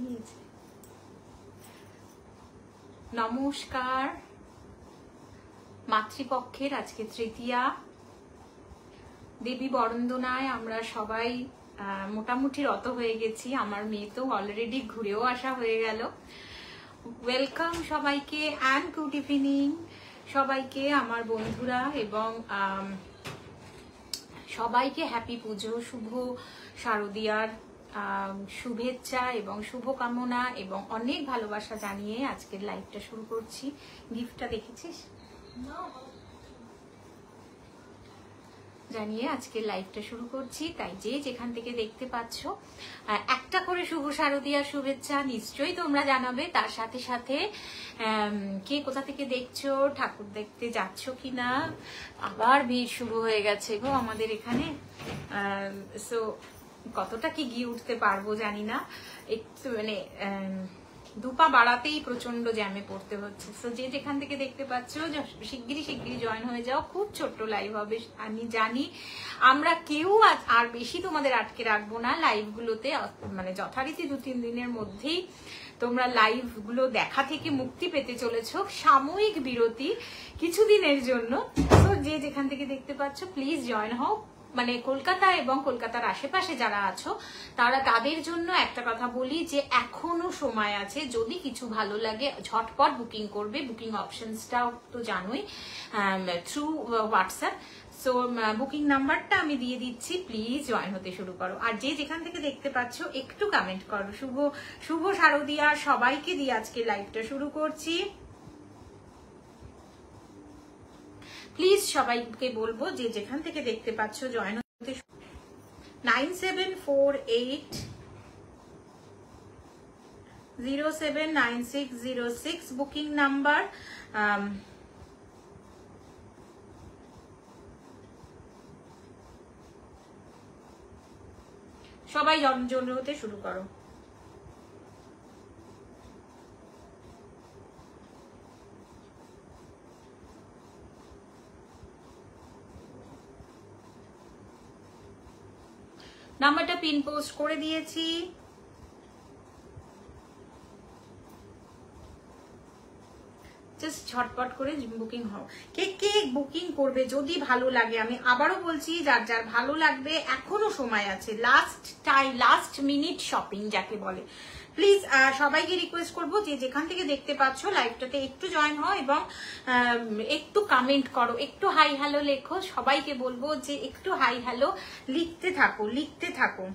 নিয়েছে। নমস্কার, মাতৃপক্ষের আজকে তৃতীয়া, দেবী বরন্দনায় আমরা সবাই মোটামুটি রত হয়ে গেছি। আমার মেয়ে তো অলরেডি ঘুরেও আসা হয়ে গেল। ওয়েলকাম সবাইকে অ্যান্ড গুড ইভিনিং সবাইকে, আমার বন্ধুরা, এবং সবাইকে হ্যাপি পুজো, শুভ শারদীয়ার শুভেচ্ছা এবং শুভকামনা এবং অনেক ভালোবাসা জানিয়ে আজকের লাইভটা শুরু করছি। গিফটটা দেখেছিস? জানিয়ে আজকের লাইভটা শুরু করছি। তাই যে যেখান থেকে দেখতে পাচ্ছ একটা করে শুভ শারদীয়ার শুভেচ্ছা নিশ্চয়ই তোমরা জানাবে। তার সাথে সাথে কে কোথা থেকে দেখছো, ঠাকুর দেখতে যাচ্ছ কিনা। আবার ভিড় শুরু হয়ে গেছে গো আমাদের এখানে। সো কতটা কি গিয়ে উঠতে পারবো জানি না, একটু মানে দুপা বাড়াতেই প্রচন্ড জ্যামে পড়তে হচ্ছে। তো যে যেখান থেকে দেখতে পাচ্ছ শিগগিরই জয়েন হয়ে যাও। খুব ছোট্ট লাইভ হবে, আমি জানি। আমরা কেউ আর বেশি তোমাদের আটকে রাখবো না লাইভগুলোতে, মানে যথারীতি 2-3 দিনের মধ্যেই তোমরা লাইভগুলো দেখা থেকে মুক্তি পেতে চলেছ। সাময়িক বিরতি কিছুদিনের জন্য। তো যে যেখান থেকে দেখতে পাচ্ছ প্লিজ জয়েন হও। মানে কলকাতা এবং কলকাতার আশেপাশে যারা আছো তাদের জন্য একটা কথা বলি যে এখনো সময় আছে। যদি কিছু ভালো লাগে ঝটপট বুকিং করবে। বুকিং অপশনসটাও তো জানোই, থ্রু হোয়াটসঅ্যাপ। সো বুকিং নাম্বারটা আমি দিয়ে দিচ্ছি, প্লিজ জয়েন হতে শুরু করো। আর যে যেখান থেকে দেখতে পাচ্ছ একটু কমেন্ট করো। শুভ শারদীয়া সবাইকে দিয়ে আজকে লাইভটা শুরু করছি। প্লিজ সবাইকে বলবো যে যেখান থেকে দেখতে পাচ্ছ জয়েন হতে। 9748079606 বুকিং নাম্বার। সবাই জয়েন হতে শুরু করো। নাম্বারটা পিন পোস্ট করে দিয়েছি। জাস্ট ঝটপট করে বুকিং হও। কে কে বুকিং করবে যদি ভালো লাগে, আমি আবারও বলছি যার যার ভালো লাগবে এখনো সময় আছে। লাস্ট মিনিট শপিং যাকে বলে। প্লিজ সবাইকে রিকোয়েস্ট করবো যে যেখান থেকে দেখতে পাচ্ছ লাইভটাতে একটু জয়েন হও এবং একটু কমেন্ট করো, একটু হাই হ্যালো লেখো। সবাইকে বলবো যে একটু হাই হ্যালো লিখতে থাকো।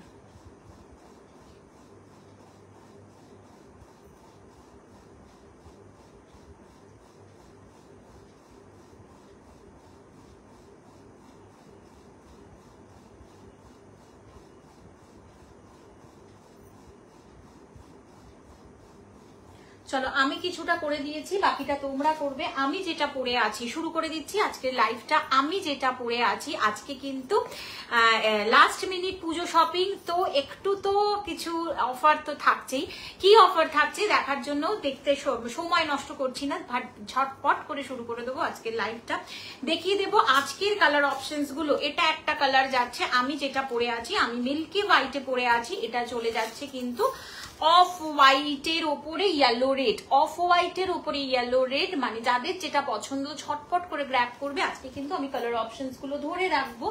চলো, আমি কিছুটা করে দিয়েছি, বাকিটা তোমরা করবে। আমি যেটা পড়ে আছি শুরু করে দিচ্ছি আজকের লাইভটা। আমি যেটা পড়ে আছি আজকে কিন্তু লাস্ট মিনিট পুজো শপিং, তো একটু তো কিছু অফার তো থাকছেই। কি অফার থাকছে দেখার জন্য দেখতে সময় নষ্ট করছি না, ঝটপট করে শুরু করে দেবো আজকের লাইভটা। দেখিয়ে দেবো আজকের কালার অপশনস গুলো। এটা একটা কালার যাচ্ছে, আমি যেটা পড়ে আছি আমি মিল্কি হোয়াইটে পড়ে আছি। এটা চলে যাচ্ছে কিন্তু অফ হোয়াইটের ওপরে ইয়েলো রেড। অফ হোয়াইটের ওপরে ইয়েলো রেড, মানে যাদের যেটা পছন্দ ঝটপট করে গ্র্যাব করবে। আজকে কিন্তু আমি কালার অপশনস গুলো ধরে রাখবো,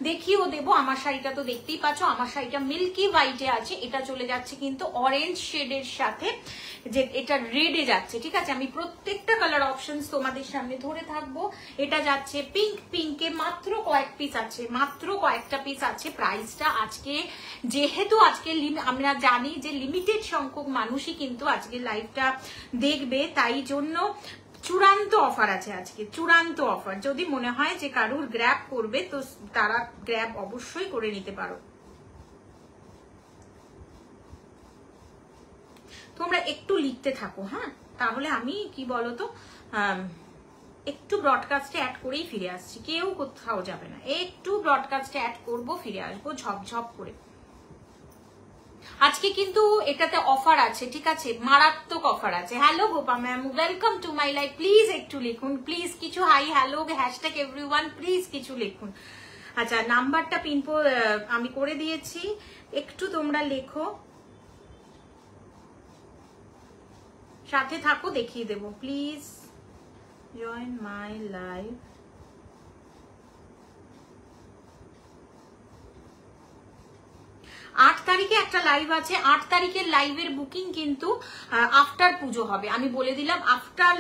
দেখিয়েও দেবো। আমার শাড়িটা তো দেখতেই পাচ্ছ, আমার শাড়িটা মিল্কি হোয়াইটে আছে। এটা চলে যাচ্ছে কিন্তু অরেঞ্জ শেডের সাথে, যে এটা রেডে যাচ্ছে। ঠিক আছে, আমি প্রত্যেকটা কালার অপশনস তোমাদের সামনে ধরে থাকবো। এটা যাচ্ছে পিঙ্ক, পিঙ্কে মাত্র কয়েক পিস আছে, মাত্র কয়েকটা পিস আছে। প্রাইসটা আজকে যেহেতু আজকে আমরা জানি যে লিমিটেড সংখ্যক মানুষই কিন্তু আজকে লাইভটা দেখবে, তাই জন্য চূড়ান্ত অফার আছে আজকে, চূড়ান্ত অফার। যদি মনে হয় যে কারুর গ্র্যাব করবে তো তারা গ্র্যাব অবশ্যই করে নিতে পারো। তোমরা একটু লিখতে থাকো, হ্যাঁ, তাহলে আমি কি বলতো একটু ব্রডকাস্টে অ্যাড করেই ফিরে আসছি। কেউ কোথাও যাবে না, একটু ব্রডকাস্টে অ্যাড করবো, ফিরে আসবো ঝপঝপ করে। আজকে কিন্তু এটাতে অফার আছে, ঠিক আছে, মারাত্মক অফার আছে। Hello Gopa ma'am, welcome to my life. Please একটু লিখুন, প্লিজ কিছু hi hello hashtag everyone, please কিছু লিখুন। আচ্ছা, নাম্বারটা আমি করে দিয়েছি, একটু তোমরা লেখো। সাথে থাকো, দেখিয়ে দেবো। Please join my live. আট তারিখে একটা লাইভ আছে, 8 তারিখের লাইভের বুকিং কিন্তু আফটার পুজো হবে, আমি বলে দিলাম। আফটার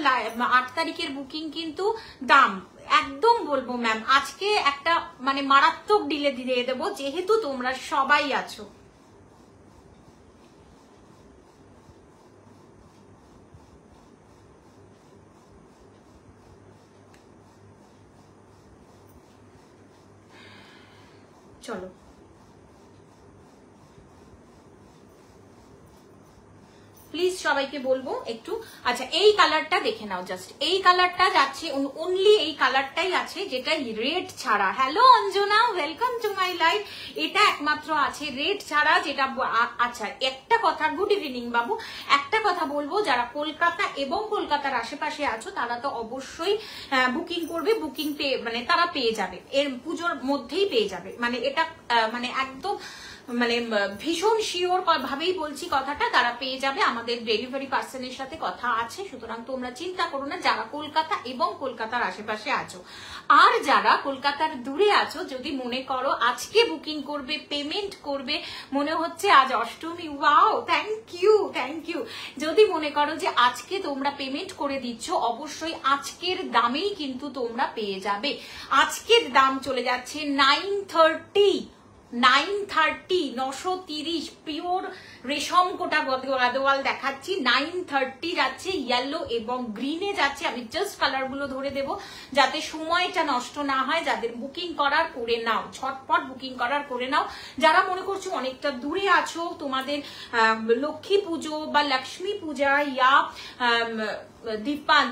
8 তারিখের বুকিং কিন্তু দাম একদম বলবো ম্যাম, আজকে একটা মানে মারাত্মক ডিলে দিয়ে দেবো, যেহেতু তোমরা সবাই আছো। চলো প্লিজ সবাইকে বলবো একটু, আচ্ছা এই কালারটা দেখে নাও, জাস্ট এই কালারটা যাচ্ছে, অনলি এই কালারটাই আছে যেটা রেড ছাড়া। Hello Anjana, welcome to my live. এটা একমাত্র আছে রেড ছাড়া, যেটা আচ্ছা একটা কথা, গুড ইভিনিং বাবু, একটা কথা বলবো, যারা কলকাতা এবং কলকাতার আশেপাশে আছো তারা তো অবশ্যই বুকিং করবে, বুকিং মানে তারা পেয়ে যাবে, এর পুজোর মধ্যেই পেয়ে যাবে, মানে এটা মানে একদম মানে ভীষণ শিওর ভাবেই বলছি কথাটা, তারা পেয়ে যাবে, আমাদের ডেলিভারি পার্সনের সাথে কথা আছে, সুতরাং তোমরা চিন্তা করো না যারা কলকাতা এবং কলকাতার আশেপাশে আছো। আর যারা কলকাতার দূরে আছো, যদি মনে করো আজকে বুকিং করবে, পেমেন্ট করবে, মনে হচ্ছে আজ Ashtami, wow thank you thank you, যদি মনে করো যে আজকে তোমরা পেমেন্ট করে দিচ্ছ, অবশ্যই আজকের দামেই কিন্তু তোমরা পেয়ে যাবে। আজকের দাম চলে যাচ্ছে 930, 930 পিওর রেশম কোটা গদওয়াল দেখাচ্ছি, 930 যাচ্ছে, ইয়েলো এবং গ্রিনে যাচ্ছে। আমি জাস্ট কালার গুলো ধরে দেব যাতে সময়টা নষ্ট না হয়, যাদের বুকিং করার করে নাও, ঝটপট বুকিং করার করে নাও। যারা মনে করছো অনেকটা দূরে আছো, তোমাদের লক্ষ্মী পুজো বা লক্ষ্মী পূজা ইয়া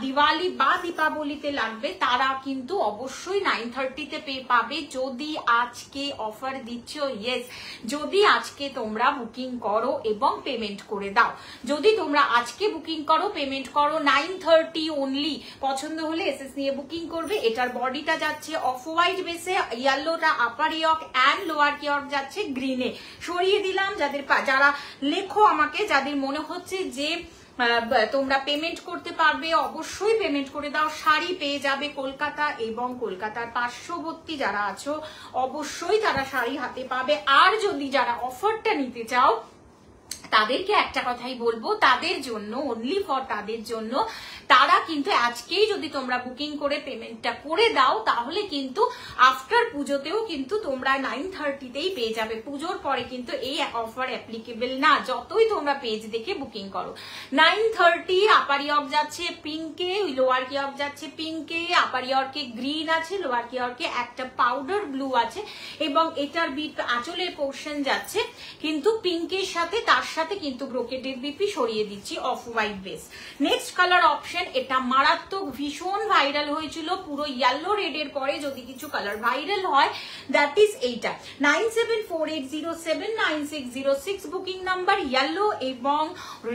দিওয়ালি বা দীপাবলিতে লাগবে, তারা কিন্তু অবশ্যই 930-তে পাবে, যদি আজকে অফার দিচ্ছ। ইয়েস, যদি আজকে তোমরা বুকিং করো এবং পেমেন্ট করে দাও, যদি তোমরা আজকে বুকিং করো, পেমেন্ট করো, 930 অনলি। পছন্দ হলে এসএস নিয়ে বুকিং করবে। এটার বডিটা যাচ্ছে অফ হোয়াইট বেসে, ইয়েলোটা আপার ইয়র্ক অ্যান্ড লোয়ার ইয়র্ক যাচ্ছে গ্রিনে। সরিয়ে দিলাম, যারা লেখো আমাকে, যাদের মনে হচ্ছে যে তোমরা পেমেন্ট করতে পারবে, অবশ্যই পেমেন্ট করে দাও। শাড়ি পেয়ে যাবে কলকাতা এবং কলকাতার পার্শ্ববর্তী যারা আছো, অবশ্যই তারা শাড়ি হাতে পাবে। আর যদি যারা অফারটা নিতে চাও, তাদেরকে একটা কথাই বলবো, তাদের জন্য, অনলি ফর তাদের জন্য, তারা কিন্তু আজকেই যদি তোমরা বুকিং করে পেমেন্টটা করে দাও, তাহলে কিন্তু আফটার পুজোতেও কিন্তু তোমরা 930-তেই পেয়ে যাবে। পুজোর পরে কিন্তু এই অফার অ্যাপ্লিকেবল না, যতই তোমরা পেজ দেখে বুকিং করো। 930 আপার ইয়র্ক যাচ্ছে পিঙ্কে, লোয়ার ইয়র্ক যাচ্ছে পিঙ্কে, আপার ইয়র্কে গ্রিন আছে, লোয়ার ইয়র্কে একটা পাউডার ব্লু আছে, এবং এটার আঁচলের পোর্শন যাচ্ছে কিন্তু পিঙ্কের সাথে, তার সাথে কিন্তু ব্রোকেটের বিপি সরিয়ে দিচ্ছি, off white base. Next colour option, এটা মারাত্মক ভীষণ ভাইরাল হয়েছিল, পুরো ইয়েলো রেডের পরে যদি কিছু কালার ভাইরাল হয়, দ্যাট ইজ এইটা। 9748079606 বুকিং নাম্বার। ইয়েলো এবং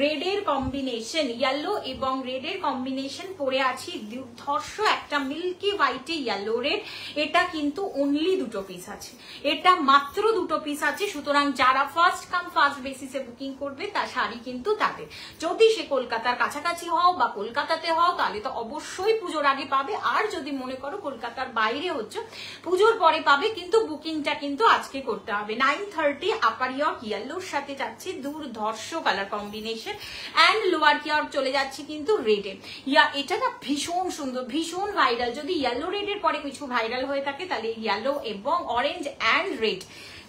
রেডের কম্বিনেশন, ইয়েলো এবং রেডের কম্বিনেশন পরে আছি, দুর্ধর্ষ একটা মিল্কি হোয়াইটে ইয়েলো রেড। এটা কিন্তু অনলি 2 পিস আছে, এটা মাত্র 2 পিস আছে, সুতরাং যারা ফার্স্ট কাম ফার্স্ট বেসিসে বুকিং করবে, তার শাড়ি কিন্তু তাদের। যদি সে কলকাতার কাছাকাছি হও বা কলকাতাতে হও, তাহলে তো অবশ্যই পুজোর আগে পাবে। আর যদি মনে করো কলকাতার বাইরে হচ্ছে, পুজোর পরে পাবে, কিন্তু বুকিংটা কিন্তু আজকে করতে হবে। 930 আপার ইয়র্ক ইয়েলোর সাথে যাচ্ছে দুর্ধর্ষ colour combination, and lower York চলে যাচ্ছে কিন্তু রেডে। এটা না ভীষণ সুন্দর, ভীষণ ভাইরাল। যদি ইয়েলো রেডের পরে কিছু ভাইরাল হয়ে থাকে, তাহলে ইয়েলো এবং অরেঞ্জ অ্যান্ড রেড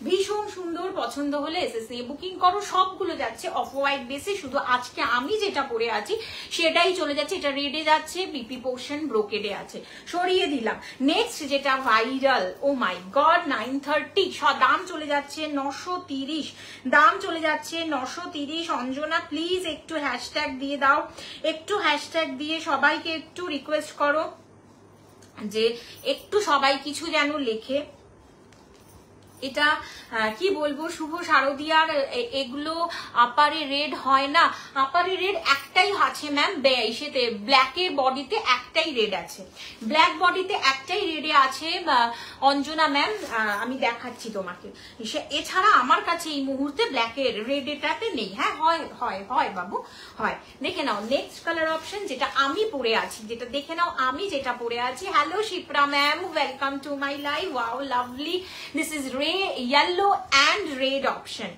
ভীষণ সুন্দর। পছন্দ হলে এসএস নিয়ে বুকিং করো। সবগুলো যাচ্ছে অফ হোয়াইট বেসে, শুধু আজকে আমি যেটা পরে আছি সেটাই চলে যাচ্ছে। এটা রেডে যাচ্ছে, বিপি পোর্শন ব্রোকেডে আছে, সরিয়ে দিলাম। নেক্সট যেটা ভাইরাল, ও মাই গড, 930 দাম চলে যাচ্ছে 930, দাম চলে যাচ্ছে 930। অঞ্জনা প্লিজ একটু হ্যাশট্যাগ দিয়ে দাও, একটু হ্যাশট্যাগ দিয়ে সবাইকে একটু রিকোয়েস্ট করো যে একটু সবাই কিছু যেন লেখে। এটা কি বলবো, শুভ শারদিয়ার এগুলো আপারে রেড হয় না। আপারে রেড একটাই আছে ম্যাম, ইসেতে ব্ল্যাকের বডিতে একটাই রেড আছে, ব্ল্যাক বডিতে একটাই রেডে আছে অঞ্জনা ম্যাম, আমি দেখাচ্ছি তোমাকে। এছাড়া আমার কাছে এই মুহূর্তে ব্ল্যাকের রেড এটাতে নেই। হ্যাঁ হয় হয় হয় বাবু হয়। দেখে নাও নেক্সট কালার অপশন যেটা আমি পরে আছি, যেটা দেখে নাও আমি যেটা পরে আছি। Hello Shipra ma'am, welcome to my live. Wow lovely, this is yellow and red option,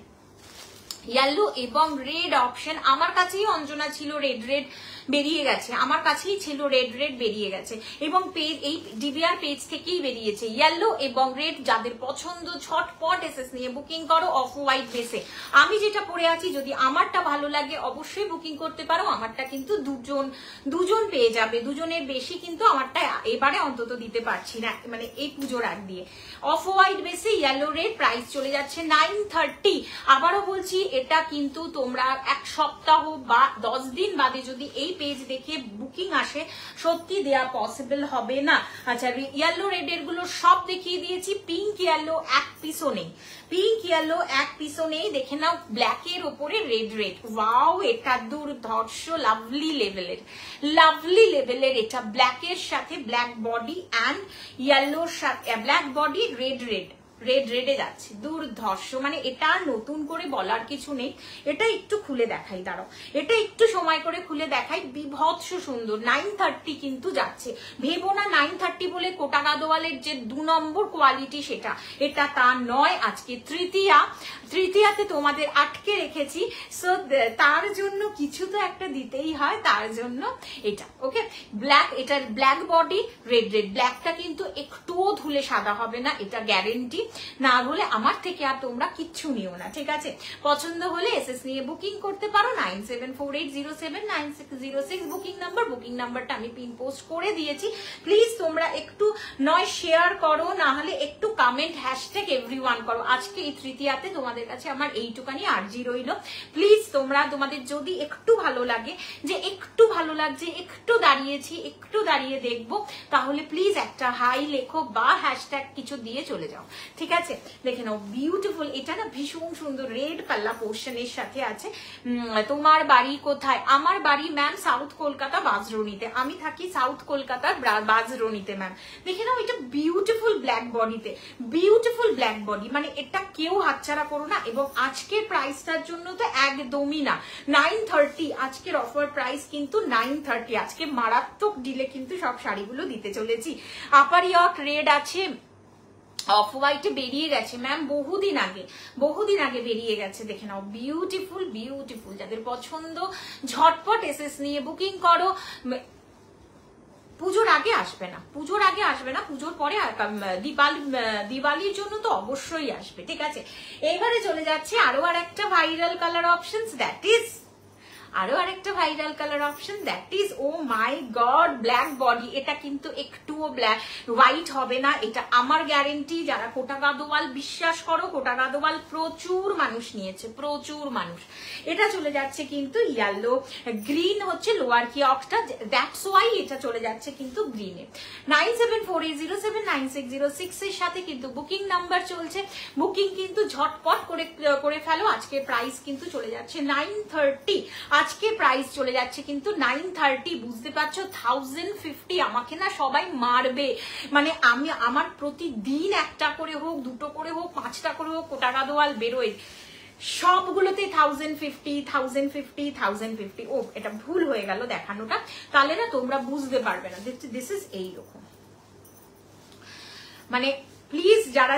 yellow এবং রেড অপশন। আমার কাছেই অঞ্জনা ছিল রেড রেড বেরিয়ে গেছে, আমার কাছেই ছিল রেড রেড বেরিয়ে গেছে এবং পেজ এই ডিবিআর পেজ থেকেই বেরিয়েছে ইয়েলো এবং রেড। যাদের পছন্দ ঝটপট এসএস নিয়ে বুকিং করো অফ হোয়াইট বেসে। আমি যেটা পরে আছি যদি আমারটা ভালো লাগে অবশ্যই বুকিং করতে পারো। আমারটা কিন্তু দুজন পেয়ে যাবে, দুজনের বেশি কিন্তু আমারটা এবারে অন্তত দিতে পারছি না, মানে এই পুজোর আগ দিয়ে। অফ হোয়াইট বেসে ইয়েলো রেড, প্রাইস চলে যাচ্ছে 930। আবারও বলছি এটা কিন্তু তোমরা এক সপ্তাহ বা 10 দিন বাদে যদি এই পেজ দেখে বুকিং আসে সত্যি দেয়া পসিবল হবে না। আচ্ছা ইয়েলো রেড এর গুলো সব দেখিয়ে দিয়েছি, পিঙ্ক ইয়েলো এক পিসও নেই, পিঙ্ক ইয়েলো এক পিসও নেই। দেখে নাও ব্ল্যাকের ওপরে রেড রেড, ওয়াও এটা দুর্ধর্ষ লাভলি লেভেলের এটা ব্ল্যাকের সাথে ব্ল্যাক বডি অ্যান্ড ইয়েলোর সাথে ব্ল্যাক বডি রেড রেডে যাচ্ছে, দুর্ধর্ষ। মানে এটা নতুন করে বলার কিছু নেই। এটা একটু খুলে দেখাই, দাঁড়াও এটা একটু সময় করে খুলে দেখাই, বিভৎস সুন্দর। 930 কিন্তু যাচ্ছে, ভেবো না 930 বলে কোটা গাদোয়ালের যে 2 নম্বর কোয়ালিটি সেটা, এটা তা নয়। আজকে তৃতীয়াতে তোমাদের আটকে রেখেছি, সো তার জন্য কিছু তো একটা দিতেই হয়, তার জন্য এটা ওকে ব্ল্যাক, এটার ব্ল্যাক বডি রেড ব্ল্যাকটা কিন্তু একটুও ধুলে সাদা হবে না, এটা গ্যারেন্টি। না হলে আমার থেকে আর তোমরা কিচ্ছু নিও না, ঠিক আছে? পছন্দ হলে এসএস নিয়ে বুকিং করতে পারো। 9748079606 বুকিং নাম্বারটা আমি পিন পোস্ট করে দিয়েছি। প্লিজ তোমরা একটু নয় শেয়ার করো, না হলে একটু কমেন্ট #everyone করো। আজকে এই তৃতীয়াতে তোমাদের কাছে আমার এইটুকানি আর্জি রইল। প্লিজ তোমরা, তোমাদের যদি একটু ভালো লাগে, যে একটু ভালো লাগছে, একটু দাঁড়িয়েছি, একটু দাঁড়িয়ে দেখবো, তাহলে প্লিজ একটা হাই লেখো বা হ্যাশট্যাগ কিছু দিয়ে চলে যাও, ঠিক আছে? দেখে নাও বিউটিফুল, এটা না ভীষণ সুন্দর রেড পাল্লা পোর্শনের সাথে আছে। তোমার বাড়ি কোথায়? আমার বাড়ি ম্যাম সাউথ কলকাতা বাজরণীতে, আমি থাকি সাউথ কলকাতার বাজরণীতে ম্যাম। দেখে নাও এটা বিউটিফুল ব্ল্যাক বডিতে, বিউটিফুল ব্ল্যাক বডি, মানে এটা কেউ হাতছাড়া করো না। এবং আজকের প্রাইসটার জন্য তো একদমই না, 930 আজকের অফার প্রাইস কিন্তু 930। আজকে মারাত্মক ডিলে কিন্তু সব শাড়িগুলো দিতে চলেছি। আপার ইয়র্ক রেড আছে, অফ হোয়াইটে বেরিয়ে গেছে ম্যাম বহুদিন আগে বেরিয়ে গেছে। দেখে নাও বিউটিফুল, যাদের পছন্দ ঝটপট এসএস নিয়ে বুকিং করো। পুজোর আগে আসবে না, পুজোর পরে দিওয়ালির জন্য তো অবশ্যই আসবে, ঠিক আছে? এবারে চলে যাচ্ছে আরো আরেকটা viral colour options, that is oh my god black body. এটা কিন্তু একটুও ব্ল্যাক হোয়াইট হবে না, এটা আমার গ্যারেন্টি। যারা কোটা গাদোয়াল বিশ্বাস করো, কোটা গাদোয়াল প্রচুর মানুষ নিয়েছে, প্রচুর মানুষ। এটা চলে যাচ্ছে কিন্তু ইয়েলো, গ্রিন হচ্ছে লোয়ার কিয়কটা, দ্যাটস ওয়াই এটা চলে যাচ্ছে কিন্তু গ্রিনে। 9748079606 এর সাথে কিন্তু বুকিং নাম্বার চলছে, বুকিং কিন্তু ঝটপট করে ফেলো। আজকে প্রাইস কিন্তু চলে যাচ্ছে 930, আজকে প্রাইস চলে যাচ্ছে কিন্তু 930। বুঝতে পারছো 1050। আমাকে না সবাই মারবে, মানে আমার প্রতিদিন একটা করে হোক, দুটো করে হোক, 5টা করে হোক কোটা গাদোয়াল বেরোয়, সবগুলোতে 1050। ও এটা ভুল হয়ে গেল দেখানোটা, তাহলে না তোমরা বুঝতে পারবে না। দিস ইজ এইরকম, মানে প্লিজ যারা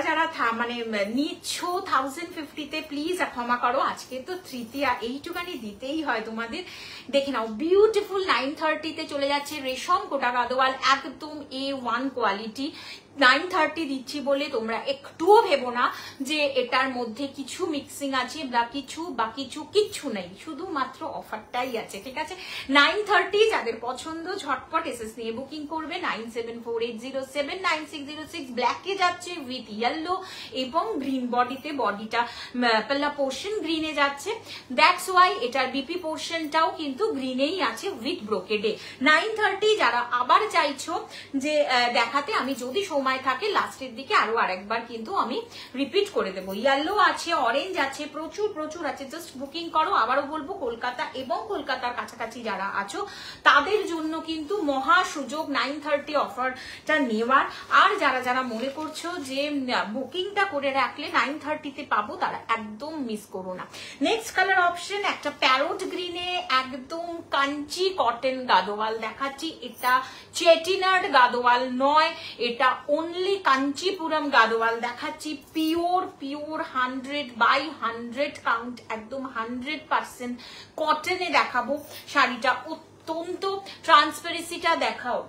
মানে নিচ্ছ 1050-তে প্লিজ ক্ষমা করো। আজকে তো তৃতীয়া, এইটুকানি দিতেই হয় তোমাদের। দেখে নাও বিউটিফুল 930-তে চলে যাচ্ছে রেশম কোটা গাদোয়াল, একদম A1 কোয়ালিটি। 930 দিচ্ছি বলে তোমরা একটুও ভেবো না যে এটার মধ্যে কিছু মিক্সিং আছে বা কিচ্ছু নেই, শুধুমাত্র অফারটাই আছে, ঠিক আছে? 930 যাদের পছন্দ ঝটপট এসএস নিয়ে বুকিং করবে। 9748079606 ব্ল্যাকে যাচ্ছে উইথ ইয়েলো এবং গ্রিন বডিতে, বডিটা পাল্লা পোর্শন গ্রিনে যাচ্ছে, দ্যাটস ওয়াই এটার বিপি পোর্শনটাও কিন্তু গ্রিনেই আছে উইথ ব্রোকেডে। 930 যারা আবার চাইছো যে দেখাতে, আমি যদি সময় থাকে লাস্টের দিকে আরো আরেকবার কিন্তু আমি রিপিট করে দেবো। ইয়েলো আছে, অরেঞ্জ আছে, প্রচুর প্রচুর আছে, জাস্ট বুকিং করো। আবারও বলবো কলকাতা এবং কলকাতার কাছাকাছি যারা আছো তাদের জন্য কিন্তু মহা সুযোগ 9:30 অফারটা নেওয়ার। আর যারা যারা মনে করছো যে বুকিংটা করে রাখলে 9:30-তে পাবো তারা একদম মিস করো না। নেক্সট কালার অপশন একটা প্যারোট গ্রিনে একদম কাঞ্চি কটন গাদোয়াল দেখাচ্ছি। এটা চেটিনার্ড গাদোয়াল নয়, এটা অনলি কাঞ্চিপুরম গাদোয়াল দেখাচ্ছি। পিওর পিওর 100/100 কাউন্ট, একদম 100% কটনে দেখাবো শাড়িটা। অত্যন্ত ট্রান্সপারেন্সিটা দেখাও।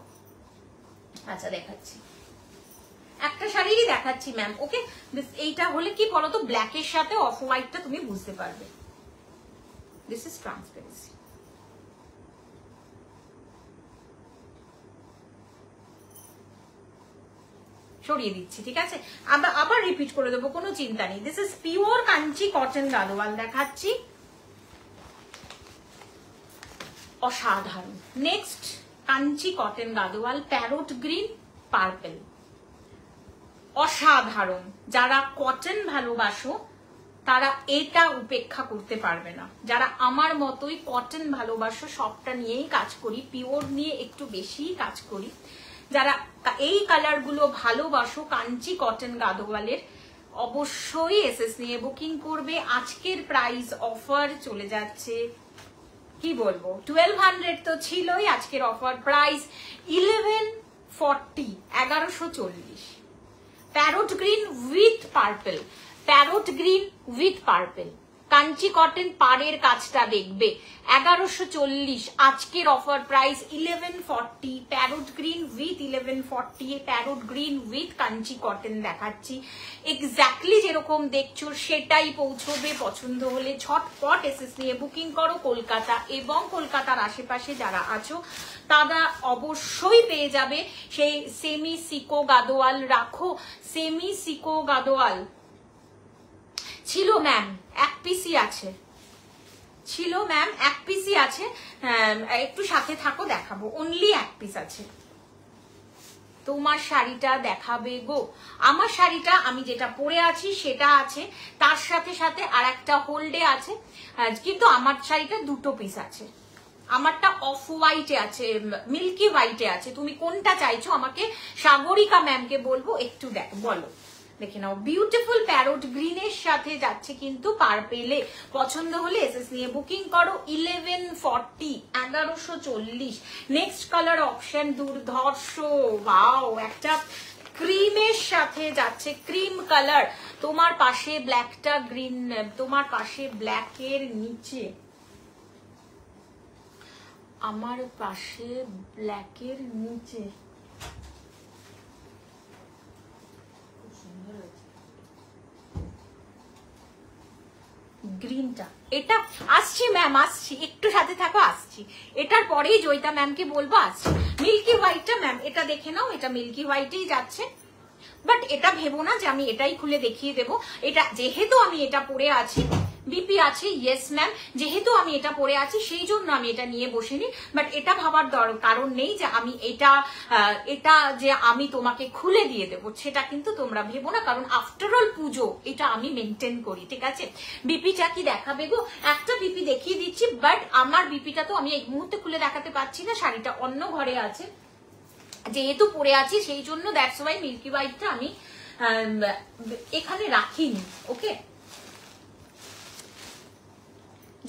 আচ্ছা দেখাচ্ছি, একটা শাড়িরই দেখাচ্ছি ম্যাম, ওকে। এইটা হলে কি বলতো, ব্ল্যাকের সাথে অফ হোয়াইটটা তুমি বুঝতে পারবে। This is transparency. সরিয়ে দিচ্ছি, ঠিক আছে, আবার রিপিট করে দেবো, কোনো চিন্তা নেই। This is pure Kanchi cotton Gadwal দেখাচ্ছি, অসাধারণ। Next Kanchi cotton Gadwal parrot green purple, অসাধারণ। যারা কটন ভালোবাসো তারা এটা উপেক্ষা করতে পারবে না। যারা আমার মতোই কটন ভালোবাসো, সবটা নিয়েই কাজ করি, পিওর নিয়ে একটু বেশি কাজ করি, যারা এই কালার গুলো ভালোবাসো কাঞ্চি কটন গাদোয়ালের, অবশ্যই এসএস নিয়ে বুকিং করবে। আজকের প্রাইস অফার চলে যাচ্ছে, কি বলবো, 1200 তো ছিলই, আজকের offer price 1140, 1140। Parrot green with purple, parrot green with purple, Kanchi cotton পাড়ের কাজটা দেখবে, 1140। আজকের offer price 1140। Parrot green with 1140, parrot green with Kanchi cotton দেখাচ্ছি। এক্স্যাক্টলি যেরকম দেখছো সেটাই পৌঁছবে। পছন্দ হলে ঝটপট এসএস নিয়ে বুকিং করো। কলকাতা এবং কলকাতার আশেপাশে যারা আছো তারা অবশ্যই পেয়ে যাবে সেই সেমি সিকো গাদোয়াল। রাখো সেমি সিকো গাদোয়াল ছিল ম্যাম, এক পিসি আছে, ছিল ম্যাম, এক পিসি আছে, একটু সাথে থাকো, দেখাবো, অনলি এক পিস আছে। তোমার শাড়িটা দেখাবে গো। আমার শাড়িটা আমি যেটা পরে আছি সেটা আছে, তার সাথে সাথে আর একটা হোল্ডে আছে, কিন্তু আমার শাড়িটা দুটো পিস আছে। আমারটা অফ হোয়াইটে আছে, মিল্কি হোয়াইটে আছে। তুমি কোনটা চাইছো আমাকে সাগরিকা ম্যামকে বলবো, একটু বলো, দেখে নাও। বিউটিফুল প্যারোট গ্রিনের সাথে যাচ্ছে কিন্তু পার্পেলে। পছন্দ হলে এসএস নিয়ে বুকিং করো। 1140, 1140। নেক্সট কালার অপশন দুর্ধর্ষ, ওয়াও, একটা ক্রিমের সাথে যাচ্ছে, ক্রিম কালার। তোমার পাশে ব্ল্যাকটা গ্রিন, তোমার পাশে ব্ল্যাকের নিচে, আমার পাশে ব্ল্যাকের নিচে গ্রিনটা, এটা আসছি ম্যাম, আসছি, একটু সাথে থাকো, আসছি। এটার পরেই জয়িতা ম্যামকে বলবো, আসছি। মিল্কি হোয়াইটটা ম্যাম, এটা দেখে নাও, এটা মিল্কি হোয়াইটেই যাচ্ছে। বাট এটা ভেবো না যে আমি এটাই খুলে দেখিয়ে দেবো। এটা যেহেতু আমি এটা পরে আছি, বিপি আছে, ইয়েস ম্যাম, যেহেতু আমি এটা পরে আছি সেই জন্য আমি এটা নিয়ে বসিনি। বাট এটা ভাবার কারণ নেই যে আমি এটা যে আমি তোমাকে খুলে দিয়ে দেবো, সেটা কিন্তু তোমরা ভেবো না, কারণ আফটার অল পুজো এটা আমি মেনটেন করি, ঠিক আছে। বিপিটা কি দেখাবে গো, একটা বিপি দেখিয়ে দিচ্ছি, বাট আমার বিপিটা তো আমি এই মুহূর্তে খুলে দেখাতে পারছি না, শাড়িটা অন্য ঘরে আছে, যেহেতু পরে আছি সেই জন্য দ্যাটস ওয়াই মিল্কি হোয়াইটটা আমি এখানে রাখিনি, ওকে।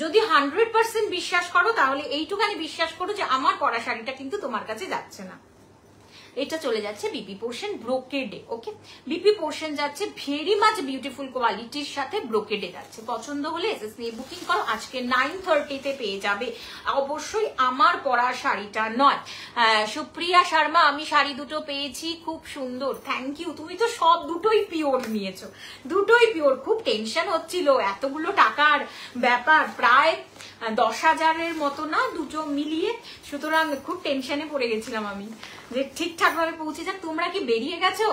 যদি 100% বিশ্বাস করো তাহলে এইটুখানি বিশ্বাস করো যে আমার পরা শাড়িটা কিন্তু তোমার কাছে যাচ্ছে না। এটা চলে যাচ্ছে বিপি পোর্শন ব্রোকেডে, ওকে। বিপি পোর্শন যাচ্ছে ভেরি মাচ বিউটিফুল কোয়ালিটির সাথে ব্রোকেডে যাচ্ছে। পছন্দ হলে এসএস নিয়ে বুকিং করো। আজকে 9:30-তে পেয়ে যাবে, অবশ্যই আমার পরা শাড়িটা নয়। সুপ্রিয়া শর্মা, আমি শাড়ি দুটো পেয়েছি, খুব সুন্দর, থ্যাংক ইউ। তুমি তো সব দুটোই পিওর নিয়েছো, দুটোই পিওর। খুব টেনশন হচ্ছিল, এতগুলো টাকার ব্যাপার, প্রায় 10,000-এর মতো না দুটো মিলিয়ে, সুতরাং খুব টেনশনে পড়ে গেছিলাম আমি যে ঠিকঠাক ভাবে পৌঁছে যাক। তোমরা কি বেরিয়ে গেছো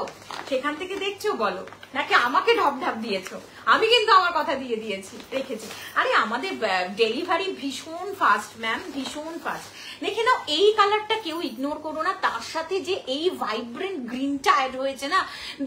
সেখান থেকে দেখছো বলো, নাকি আমাকে ঢপ ঢপ দিয়েছো? আমি কিন্তু আমার কথা দিয়ে দিয়েছি, রেখেছি। আরে আমাদের ডেলিভারি ভীষণ ফাস্ট ম্যাম, ভীষণ ফাস্ট। দেখে নাও এই কালারটা কেউ ইগনোর করো না, তার সাথে যে এই ভাইব্রেন্ট গ্রিনটা অ্যাড হয়েছে না,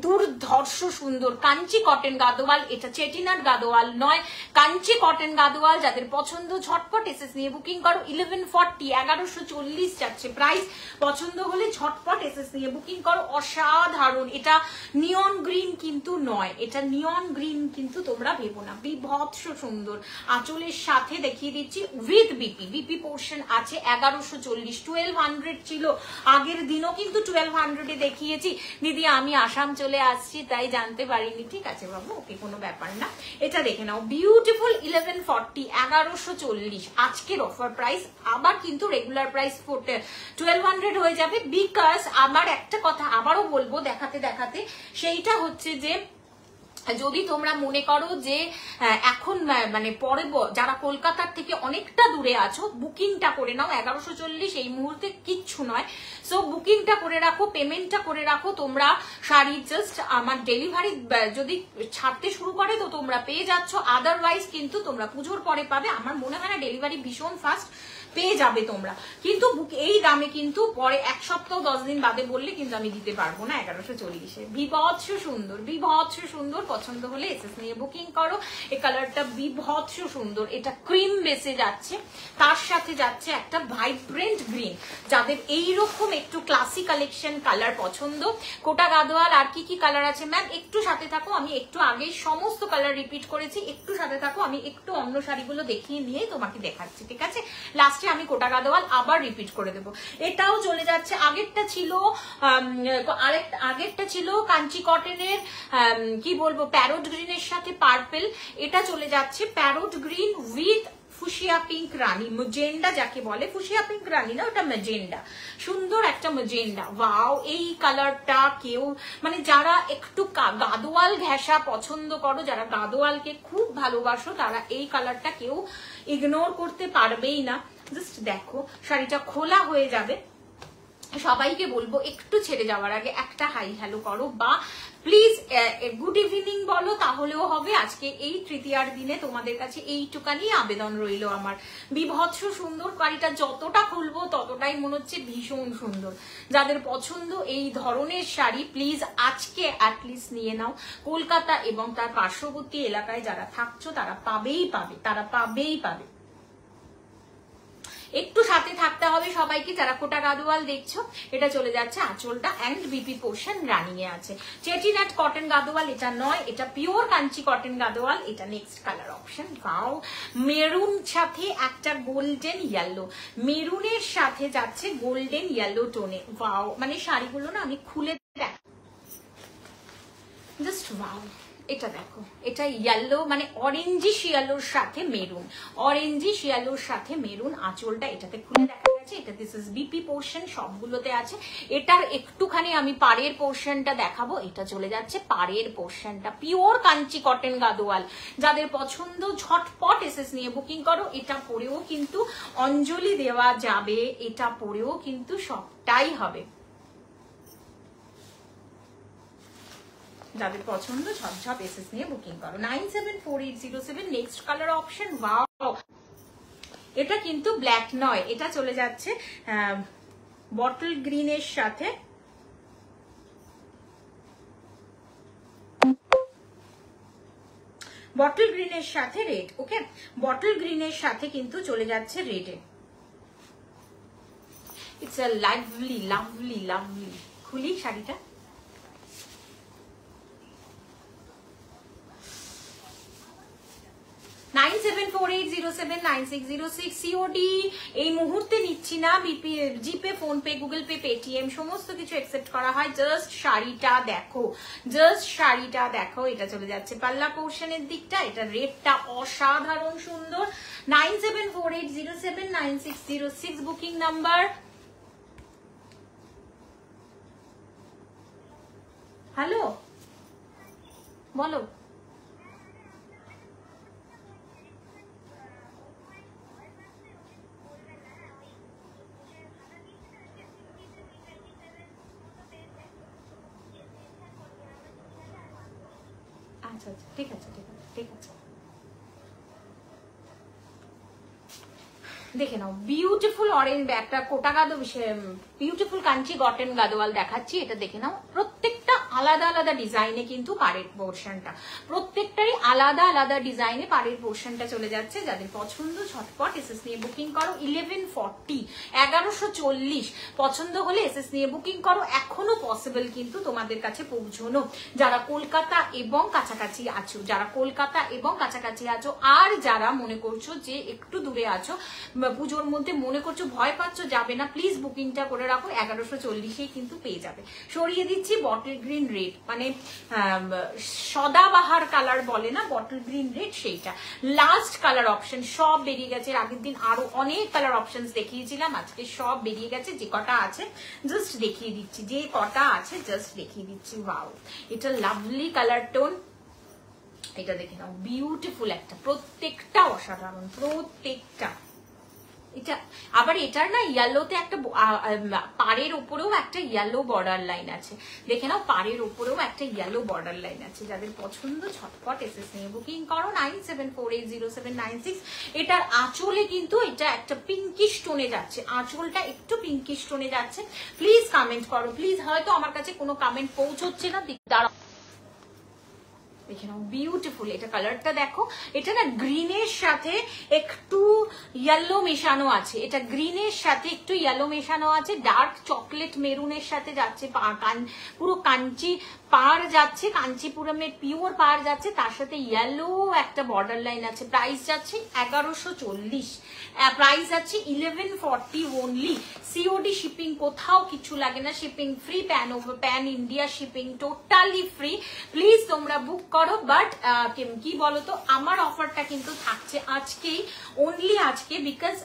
দুর্ধর্ষ সুন্দর। কাঞ্চি কটন গাদোয়াল, এটা চেটিনাট গাদোয়াল নয়, কাঞ্চি কটন গাদোয়াল। যাদের পছন্দ ঝটপট এসএস নিয়ে বুকিং করো। 1140, 1140 যাচ্ছে প্রাইস। পছন্দ হলে ঝটপট এসএস নিয়ে বুকিং করো। অসাধারণ। এটা নিয়ন গ্রিন কিন্তু নয়, এটা নিয়ন গ্রিন কিন্তু তোমরা ভেবো না, বিভৎস সুন্দর। আঁচলের সাথে দেখিয়ে দিচ্ছি উইথ বিপি, বিপি পোর্শন আছে। 1140, 1200 ছিল আগের দিনও কিন্তু 1200 দেখিয়েছি। দিদি আমি আসাম চলে আসছি তাই জানতে পারিনি। ঠিক আছে বাবু, ওকে, কোনো ব্যাপার না। এটা দেখে নাও, বিউটিফুল 1140, 1140 আজকের অফার প্রাইস। আবার কিন্তু রেগুলার প্রাইস 1200 হয়ে যাবে। বিকজ আমার একটা কথা আবারও বলবো দেখাতে দেখাতে, সেইটা হচ্ছে যে যদি তোমরা মনে করো যে এখন মানে পরে যারা কলকাতার থেকে অনেকটা দূরে আছো, বুকিংটা করে নাও। 1140 এই মুহূর্তে কিচ্ছু নয়। সো বুকিংটা করে রাখো, পেমেন্টটা করে রাখো। তোমরা শাড়ি জাস্ট আমার ডেলিভারি যদি ছাড়তে শুরু করে তো তোমরা পেয়ে যাচ্ছ, আদারওয়াইজ কিন্তু তোমরা পুজোর পরে পাবে। আমার মনে হয় না, ডেলিভারি ভীষণ ফাস্ট, পেয়ে যাবে তোমরা। কিন্তু এই দামে কিন্তু পরে 1 সপ্তাহ 10 দিন বাদে বললে কিন্তু আমি দিতে পারবো না 1140-এ। বিভৎস সুন্দর, বিভৎস সুন্দর। পছন্দ হলে এসএস নিয়ে বুকিং করো। এই কালারটা বিভৎস সুন্দর, এটা ক্রিম বেসে যাচ্ছে, তার সাথে যাচ্ছে একটা ভাইব্রেন্ট গ্রিন। যাদের এইরকম একটু ক্লাসি কালেকশন কালার পছন্দ, কোটা গাদোয়াল আর কি কি কালার আছে ম্যাম একটু সাথে থাকো। আমি একটু আগে সমস্ত কালার রিপিট করেছি, একটু সাথে থাকো। আমি একটু অন্য শাড়িগুলো দেখিয়ে নিয়ে তোমাকে দেখাচ্ছি, ঠিক আছে? লাস্ট আমি কোটা গাদোয়াল আবার রিপিট করে দেবো। এটাও চলে যাচ্ছে। আগেরটা ছিল কাঞ্চি কটনের কি বলবো, প্যারোট গ্রিনের সাথে পার্পল। এটা চলে যাচ্ছে parrot green with fuchsia pink Rani, magenta যাকে বলে। ফুশিয়া পিঙ্ক রানী না, ওটা মেজেন্ডা, সুন্দর একটা মেজেন্ডা। ওয়াও, এই কালারটা কেউ মানে যারা একটু গাদোয়াল ঘেঁষা পছন্দ করো, যারা গাদোয়ালকে খুব ভালোবাসো, তারা এই কালারটা কেউ ইগনোর করতে পারবেই না। জাস্ট দেখো, শাড়িটা খোলা হয়ে যাবে। সবাইকে বলবো একটু ছেড়ে যাওয়ার আগে একটা হাই হ্যালো করো, বা প্লিজ গুড ইভিনিং বলো, তাহলেও হবে। আজকে এই তৃতীয়ার দিনে তোমাদের কাছে এইটুকানি আবেদন রইল আমার। বিভৎস সুন্দর, শাড়িটা যতটা খুলবো ততটাই মনে হচ্ছে ভীষণ সুন্দর। যাদের পছন্দ এই ধরনের শাড়ি, প্লিজ আজকে অ্যাটলিস্ট নিয়ে নাও। কলকাতা এবং তার পার্শ্ববর্তী এলাকায় যারা থাকছো তারা পাবেই পাবে, তারা পাবেই পাবে। একটু সাথে থাকতে হবে সবাইকে। যারা কোটা গাদোয়াল দেখছো, এটা চলে যাচ্ছে আঁচলটা অ্যান্ড বিপি পোর্শন রানিং এ আছে। চেটিনাট কটন গাদোয়াল এটা নয়, এটা পিওর কাঞ্চি কটন গাদোয়াল। এটা next colour option. Wow, maroon সাথে একটা গোল্ডেন ইয়েলো, মেরুনের সাথে যাচ্ছে গোল্ডেন ইয়েলো টোনে। ওয়াও, মানে শাড়িগুলো না আমি খুলে দেখ, জাস্ট ওয়াও। এটা দেখো, এটা ইয়েলো মানে অরেঞ্জিশ ইয়েলোর সাথে মেরুন, অরেঞ্জিশ ইয়েলোর সাথে মেরুন। আঁচলটা এটাতে খুলে দেখা গেছে। এটা দিস ইজ বিপি পোর্শন, সবগুলোতে আছে। এটার একটুখানি আমি পাড়ের পোর্শনটা দেখাবো। এটা চলে যাচ্ছে পাড়ের পোর্শনটা, পিওর কাঞ্চি কটন গাদোয়াল। যাদের পছন্দ ঝটপট এসএস নিয়ে বুকিং করো। এটা পরেও কিন্তু অঞ্জলি দেওয়া যাবে, এটা পরেও কিন্তু সবটাই হবে। যাদের পছন্দ ঝপঝপ এসএস নিয়ে বুকিং করো। 974807 নেক্সট কালার অপশন। ওয়াও, এটা কিন্তু ব্ল্যাক নয়, এটা চলে যাচ্ছে বটল গ্রিনের সাথে বটল গ্রিনের সাথে রেড। ওকে, বটল গ্রিনের সাথে কিন্তু চলে যাচ্ছে রেডে। It's a lovely lovely lovely. খুলি শাড়িটা, COD এই মুহূর্তে নিচ্ছি না। G Pay, PhonePe, Google Pay, Paytm সমস্ত কিছু অ্যাকসেপ্ট করা হয়। জাস্ট শাড়িটা দেখো, জাস্ট শাড়িটা দেখো। এটা চলে যাচ্ছে পাল্লা পোর্শনের দিকটা। এটা রেটটা অসাধারণ সুন্দর। 9748079606 বুকিং নাম্বার। হ্যালো, বলো। আচ্ছা আচ্ছা, ঠিক আছে ঠিক আছে। ঠিক আছে, দেখে নাও বিউটিফুল অরেঞ্জ একটা কোটা গাদো, বিউটিফুল কাঞ্চি কটন গাদোয়াল দেখাচ্ছি। এটা দেখে নাও, প্রত্যেকটা আলাদা আলাদা ডিজাইনে কিন্তু পাড়ের পোর্শনটা, প্রত্যেকটারই আলাদা আলাদা ডিজাইনে পাড়ের পোর্শনটা চলে যাচ্ছে। যাদের পছন্দ ঝটপট এসএস নিয়ে বুকিং করো। 1140 1140 পছন্দ হলে এসএস নিয়ে বুকিং করো। এখনো পসিবল কিন্তু তোমাদের কাছে পৌঁছানো, যারা কলকাতা এবং কাছাকাছি আছো, যারা কলকাতা এবং কাছাকাছি আছো, আর যারা মনে করছো যে একটু দূরে আছো, পুজোর মধ্যে মনে করছো ভয় পাচ্ছ যাবে না, প্লিজ বুকিংটা করে রাখো। 1140 কিন্তু পেয়ে যাবে। সরিয়ে দিচ্ছি বটল গ্রিন রেড, মানে সদাবাহার কালার বলে না, বটল গ্রিন রেড, সেইটা লাস্ট কালার অপশন। সব বেরিয়ে গেছে, আগের দিন আরো অনেক কালার অপশন দেখিয়েছিলাম, আজকে সব বেরিয়ে গেছে। যে কটা আছে জাস্ট দেখিয়ে দিচ্ছি, যে কটা আছে জাস্ট দেখিয়ে দিচ্ছি। ওয়াও, এটা লাভলি কালার টোন, এটা দেখে নাও, বিউটিফুল একটা, প্রত্যেকটা অসাধারণ, প্রত্যেকটা। এটা আবার এটার না ইয়েলোতে একটা পাড়ের উপরেও একটা ইয়েলো বর্ডার লাইন আছে, দেখে নাও, পাড়ের উপরেও একটা ইয়েলো বর্ডার লাইন আছে। যাদের পছন্দ ঝটপট এসএস নিয়ে বুকিং করো। 97480796। এটার আঁচলে কিন্তু এটা একটা পিঙ্কিশ টোনে যাচ্ছে, আঁচলটা একটু পিঙ্কিশ টোনে যাচ্ছে। প্লিজ কমেন্ট করো, প্লিজ। হয়তো আমার কাছে কোনো কমেন্ট পৌঁছচ্ছে না, দাঁড়াও দেখে নাও, বিউটিফুল। এটা কালারটা দেখো, এটা না গ্রিনের সাথে একটু ইয়েলো মেশানো আছে, এটা গ্রিনের সাথে একটু ইয়েলো মেশানো আছে, ডার্ক চকলেট মেরুনের সাথে যাচ্ছে, পুরো কাঞ্চি পাড় যাচ্ছে, কাঞ্চিপুরমের পিওর পাড় যাচ্ছে, তার সাথে ইয়েলো একটা বর্ডার লাইন আছে। প্রাইস যাচ্ছে 1140, প্রাইস যাচ্ছে 1140 ওনলি। সিওডি শিপিং, কোথাও কিছু লাগে না, shipping free, pan India shipping totally free. Please তোমরা বুক করো। বাট কি বলতো, আমার অফারটা কিন্তু থাকছে আজকেই, অনলি আজকে, বিকজ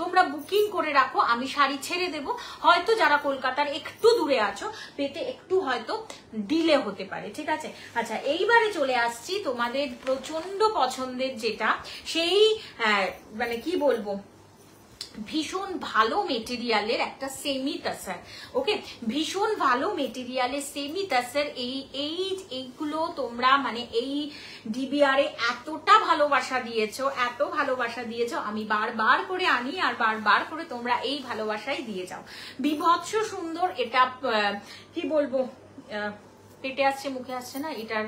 তোমরা বুকিং করে রাখো, আমি শাড়ি ছেড়ে দেবো। হয়তো যারা কলকাতার একটু দূরে আছো, পেতে একটু হয়তো ডিলে হতে পারে, ঠিক আছে। আচ্ছা, এইবারে চলে আসছি তোমাদের প্রচন্ড পছন্দের যেটা, সেই মানে কি বলবো, ভীষণ ভালো মেটেরিয়ালের একটা সেমি তাসার। ওকে, ভীষণ ভালো মেটেরিয়ালের সেমি তাসার। এইগুলো তোমরা মানে এই ডিবিআর এ এতটা ভালোবাসা দিয়েছো, এত ভালোবাসা দিয়েছো, আমি বারবার করে আনি আর বারবার করে তোমরা এই ভালোবাসাই দিয়ে যাও। বিভৎস সুন্দর এটা, কি বলবো, পেটে আসছে মুখে আসছে না, এটার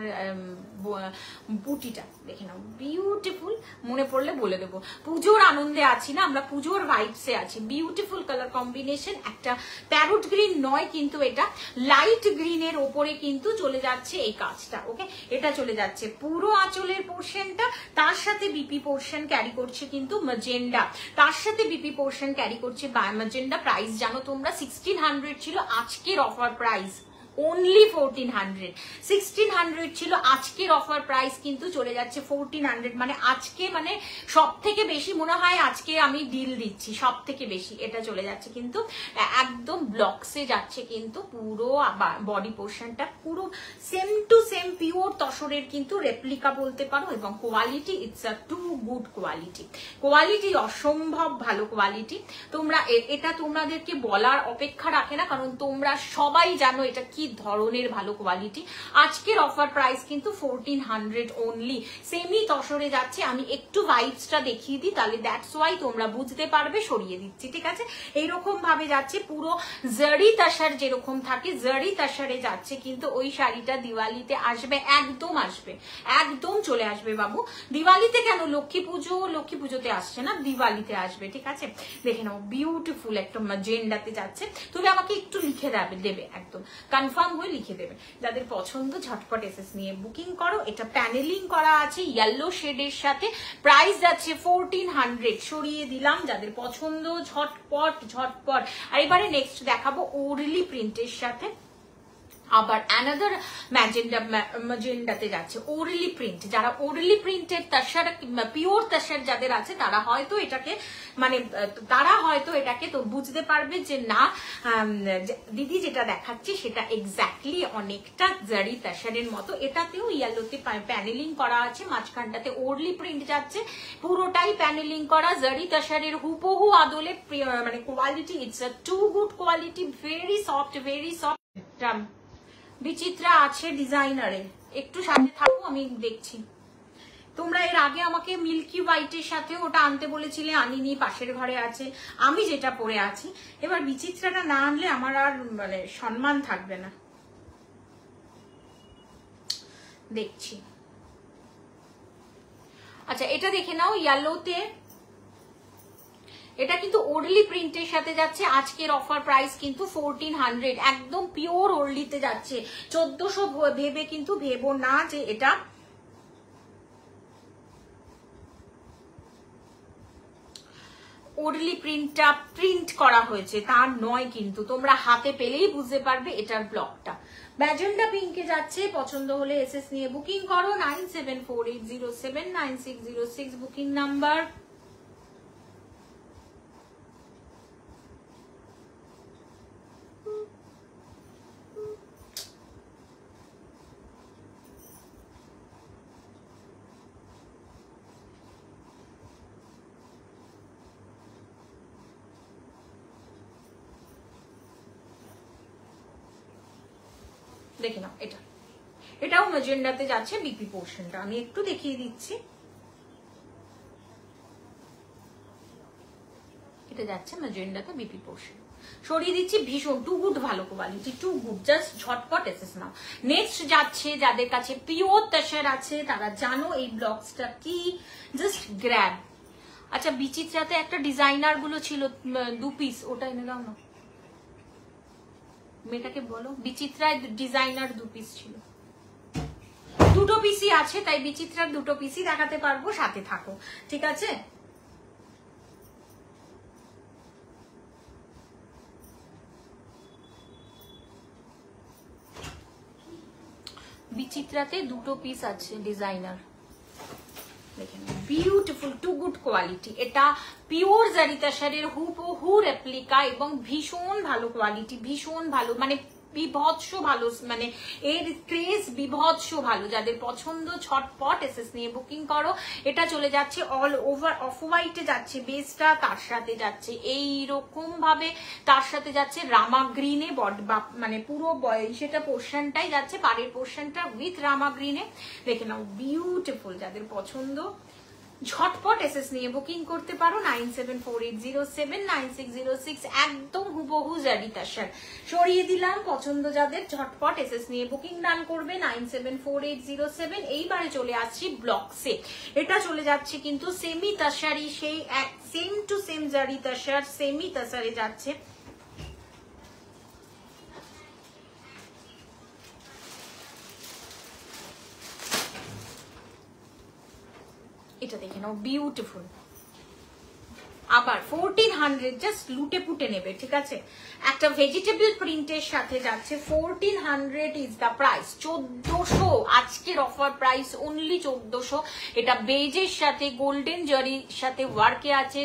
বুটিটা দেখে নাও, বিউটিফুল। মনে পড়লে বলে দেবো, পুজোর আনন্দে আছি না আমরা, পুজোর ভাইবসে আছি। বিউটিফুল কালার কম্বিনেশন, একটা প্যারোট গ্রিন নয় কিন্তু, এটা লাইট গ্রিনের ওপরে কিন্তু চলে যাচ্ছে এই কাজটা। ওকে, এটা চলে যাচ্ছে পুরো আঁচলের পোর্শনটা, তার সাথে বিপি পোর্শন ক্যারি করছে কিন্তু ম্যাজেন্ডা, তার সাথে বিপি পোর্শন ক্যারি করছে ম্যাজেন্ডা। প্রাইস জানো তোমরা 1600 ছিল, আজকের অফার প্রাইস only 1400। 1600 ছিল, আজকের অফার প্রাইস কিন্তু চলে যাচ্ছে 1400। মানে আজকে, মানে সব থেকে বেশি মনে হয় আজকে আমি ডিল দিচ্ছি, সব থেকে বেশি। এটা চলে যাচ্ছে কিন্তু একদম ব্লকসে যাচ্ছে কিন্তু, পুরো বডি পোর্শনটা পুরো সেম টু সেম পিওর তসরের কিন্তু রেপ্লিকা বলতে পারো। এবং quality, it's a too good quality, quality অসম্ভব ভালো কোয়ালিটি। তোমরা এটা তোমাদেরকে বলার অপেক্ষা রাখে না, কারণ তোমরা সবাই জানো এটা কি ধরনের ভালো কোয়ালিটি। আজকের অফার প্রাইস কিন্তু 1400 ওনলি। সেমি তসরে যাচ্ছে, আমি একটু ভাইবসটা দেখিয়ে দিই, তাহলে দ্যাটস ওয়াই তোমরা বুঝতে পারবে। সরিয়ে দিচ্ছি, ঠিক আছে। এইরকম ভাবে যাচ্ছে, পুরো জারি তাসার যেরকম থাকে, জারি তাসারে যাচ্ছে কিন্তু। ওই শাড়িটা দিওয়ালিতে আসবে, একদম আসবে, একদম চলে আসবে বাবু। দিওয়ালিতে কেন, লক্ষ্মী পুজোতে আসছে না, দিওয়ালিতে আসবে, ঠিক আছে। দেখে নাও, বিউটিফুল একটা ম্যাজেন্ডাতে যাচ্ছে। তুমি আমাকে একটু লিখে দেবে, একদম কনফার্ম হয়ে লিখে দেবে। যাদের পছন্দ ঝটপট এসএস নিয়ে বুকিং করো। এটা প্যানেলিং করা আছে ইয়েলো শেডের সাথে, প্রাইস যাচ্ছে 1400। সরিয়ে দিলাম, যাদের পছন্দ ঝটপট। আর এবারে নেক্সট দেখাবো ওরলি প্রিন্টের সাথে, আবার অ্যানাদার ম্যাজেন্ডাতে যাচ্ছে ওরলি প্রিন্ট। যারা ওরলি প্রিন্টের তাসার, পিওর তাসার যাদের আছে, তারা হয়তো এটাকে মানে তারা হয়তো এটাকে তো বুঝতে পারবে যে না দিদি যেটা দেখাচ্ছে সেটা এক্স্যাক্টলি অনেকটা জারি তাসারের মতো। এটাতেও ইয়েলোতে প্যানেলিং করা আছে, মাঝখানটাতে ওরলি প্রিন্ট যাচ্ছে, পুরোটাই প্যানেলিং করা জারি তাসারের হুবহু আদলে, মানে quality, it's a too good quality, very soft, very soft. Bichitra আছে ডিজাইনারে, একটু সাথে থাকো, আমি দেখছি। তোমরা এর আগে আমাকে মিল্কি হোয়াইটের সাথে ওটা আনতে বলেছিলে, আনিনি, পাশের ঘরে আছে। আমি যেটা পরে আছি, এবার বিচিত্রাটা না আনলে আমার আর মানে সম্মান থাকবে না। দেখছি, আচ্ছা এটা দেখে নাও ইয়েলোতে, এটা কিন্তু ওরলি প্রিন্টের সাথে যাচ্ছে। আজকের অফার প্রাইস কিন্তু 1400, একদম পিওর ওরলিতে যাচ্ছে। 1400 ভেবে কিন্তু ভেবো না যে এটা ওরলি প্রিন্টটা প্রিন্ট করা হয়েছে, তা নয় কিন্তু। তোমরা হাতে পেলেই বুঝতে পারবে এটার ব্লকটা। ম্যাজেন্ডা পিঙ্কে যাচ্ছে, পছন্দ হলে এসএস নিয়ে বুকিং করো। 9748079606 বুকিং নাম্বার। দেখে নাও, এটাও ম্যাজেন্ডাতে যাচ্ছে। বিপি পোর্শনটা আমি একটু দেখিয়ে দিচ্ছি, এটা যাচ্ছে ম্যাজেন্ডাতে বিপি পোর্শন। সরিয়ে দিচ্ছি, ভীষণ টু গুড, ভালো কোয়ালিটি, টু গুড, জাস্ট ঝটপট এসেস নাও। নেক্সট যাচ্ছে যাদের কাছে পিওর তাসার আছে, তারা জানো এই ব্লকসটা কি, জাস্ট গ্র্যাব। আচ্ছা বিচিত্রাতে একটা ডিজাইনার গুলো ছিল 2 পিস, ওটা এনে দাও না মেয়েটাকে বলো। বিচিত্রায় ডিজাইনার 2 পিস ছিল, 2টো পিসই আছে, তাই বিচিত্রার 2টো পিসই দেখাতে পারবো, সাথে থাকো, ঠিক আছে? বিচিত্রাতে 2টো পিস আছে ডিজাইনার, দেখেন বিউটিফুল, টু গুড কোয়ালিটি। এটা পিওর জারি তাসারের হুবহু রেপ্লিকা এবং ভীষণ ভালো কোয়ালিটি, ভীষণ ভালো, মানে বিভৎস ভালো, মানে এর ক্রেজ বিভৎস ভালো। যাদের পছন্দ ছটপট এসএস নিয়ে বুকিং করো। এটা চলে যাচ্ছে অল ওভার অফ হোয়াইটে যাচ্ছে বেসটা, তার সাথে যাচ্ছে এইরকম ভাবে, তার সাথে যাচ্ছে রামা গ্রিনে, মানে পুরো সেটা পোর্শনটাই যাচ্ছে, পাড়ের পোর্শনটা উইথ রামা গ্রিনে। দেখে নাও বিউটিফুল, যাদের পছন্দ ঝটপট এসএস নিয়ে বুকিং করতে পারো। 9748079606, একদম হুবহু জারি তাসার। সরিয়ে দিলাম, পছন্দ যাদের ঝটপট এসএস নিয়ে বুকিং ডান করবে। 974807। এইবারে চলে আসছি ব্লকসে, এটা চলে যাচ্ছে কিন্তু সেমি তাসারি, সেই সেম টু সেম জারি তাসার, সেমি তাসারে যাচ্ছে। এটা দেখে নাও বিউটিফুল, আবার 1400, জাস্ট লুটে পুটে নেবে, ঠিক আছে? একটা ভেজিটেবল প্রিন্টের সাথে যাচ্ছে, 1400 ইজ দ্য প্রাইস। 1400 আজকের অফার প্রাইস, অনলি 1400। এটা বেজের সাথে গোল্ডেন জারির সাথে ওয়ার্কে আছে,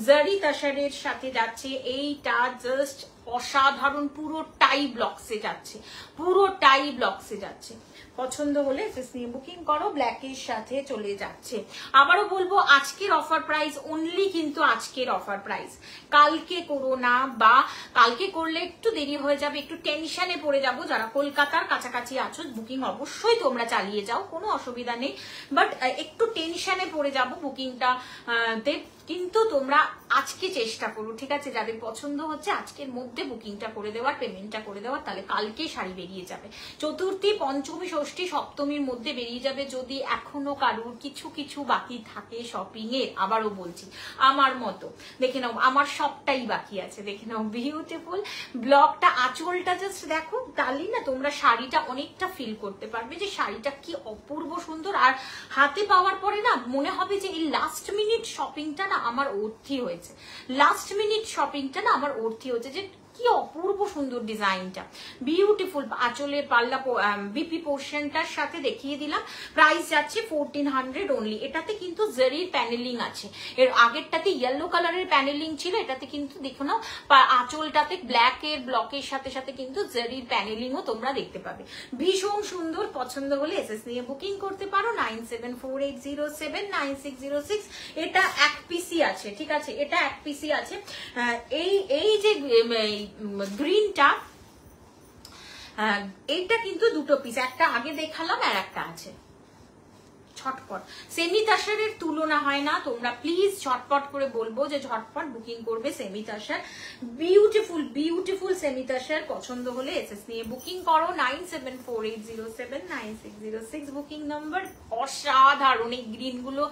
জারি তাসারের সাথে যাচ্ছে। এইটা জাস্ট অসাধারণ, পুরোটাই ব্লকসে যাচ্ছে, পুরোটাই ব্লকসে যাচ্ছে। পছন্দ হলে এসএস নিয়ে বুকিং করো। ব্ল্যাকের সাথে চলে যাচ্ছে। আবারও বলবো আজকের অফার প্রাইস অনলি, কিন্তু আজকের অফার প্রাইস, কালকে করো না, বা কালকে করলে একটু দেরি হয়ে যাবে, একটু টেনশনে পড়ে যাবো। যারা কলকাতার কাছাকাছি আছো বুকিং অবশ্যই তোমরা চালিয়ে যাও, কোনো অসুবিধা নেই, বাট একটু টেনশনে পড়ে যাবো বুকিংটা তে, কিন্তু তোমরা আজকে চেষ্টা করো, ঠিক আছে? যাদের পছন্দ হচ্ছে আজকের মধ্যে বুকিংটা করে দেওয়ার, পেমেন্টটা করে দেওয়ার, তাহলে কালকে শাড়ি বেরিয়ে যাবে। চতুর্থী, পঞ্চমী, ষষ্ঠী, সপ্তমীর মধ্যে বেরিয়ে যাবে। যদি এখনো কারুর কিছু কিছু বাকি থাকে শপিং এর, আবারও বলছি আমার মতো, দেখে নাও আমার সবটাই বাকি আছে। দেখে নাও বিউটিফুল ব্লকটা, আঁচলটা জাস্ট দেখো, তাহলে না তোমরা শাড়িটা অনেকটা ফিল করতে পারবে যে শাড়িটা কি অপূর্ব সুন্দর। আর হাতে পাওয়ার পরে না মনে হবে যে এই লাস্ট মিনিট শপিংটা না আমার অর্থী হয়েছে, লাস্ট মিনিট শপিংটা না আমার অর্থী হয়েছে, যে কি অপূর্ব সুন্দর ডিজাইনটা, বিউটিফুল। আঁচলের পাল্লা বিপি পোর্শনটার সাথে দেখিয়ে দিলাম। প্রাইস যাচ্ছে 1400 অনলি। এটাতে কিন্তু জারির প্যানেলিং আছে, এর আগেরটাতে ইয়েলো কালারের প্যানেলিং ছিল, এটাতে কিন্তু দেখো না আঁচলটাতে ব্ল্যাকের ব্লকের সাথে সাথে কিন্তু জারির প্যানেলিংও তোমরা দেখতে পাবে। ভীষণ সুন্দর, পছন্দ হলে এসএস নিয়ে বুকিং করতে পারো। 9748079606। এটা এক পিসি আছে, ঠিক আছে? এটা এক পিসি আছে। এই যে গ্রিনটা, এইটা কিন্তু 2টো পিস, একটা আগে দেখালাম আর একটা আছে। ছটপট। সেমি তাসারের তুলনা হয় না, তোমরা প্লিজ ঝটপট করে বলবো যে ঝটপট বুকিং করবে সেমি তাসার। বিউটিফুল বিউটিফুল সেমি তাসার পছন্দ হলে এসএস নিয়ে বুকিং করো। 9748079606 বুকিং নাম্বার। অসাধারণ এই গ্রিন গুলো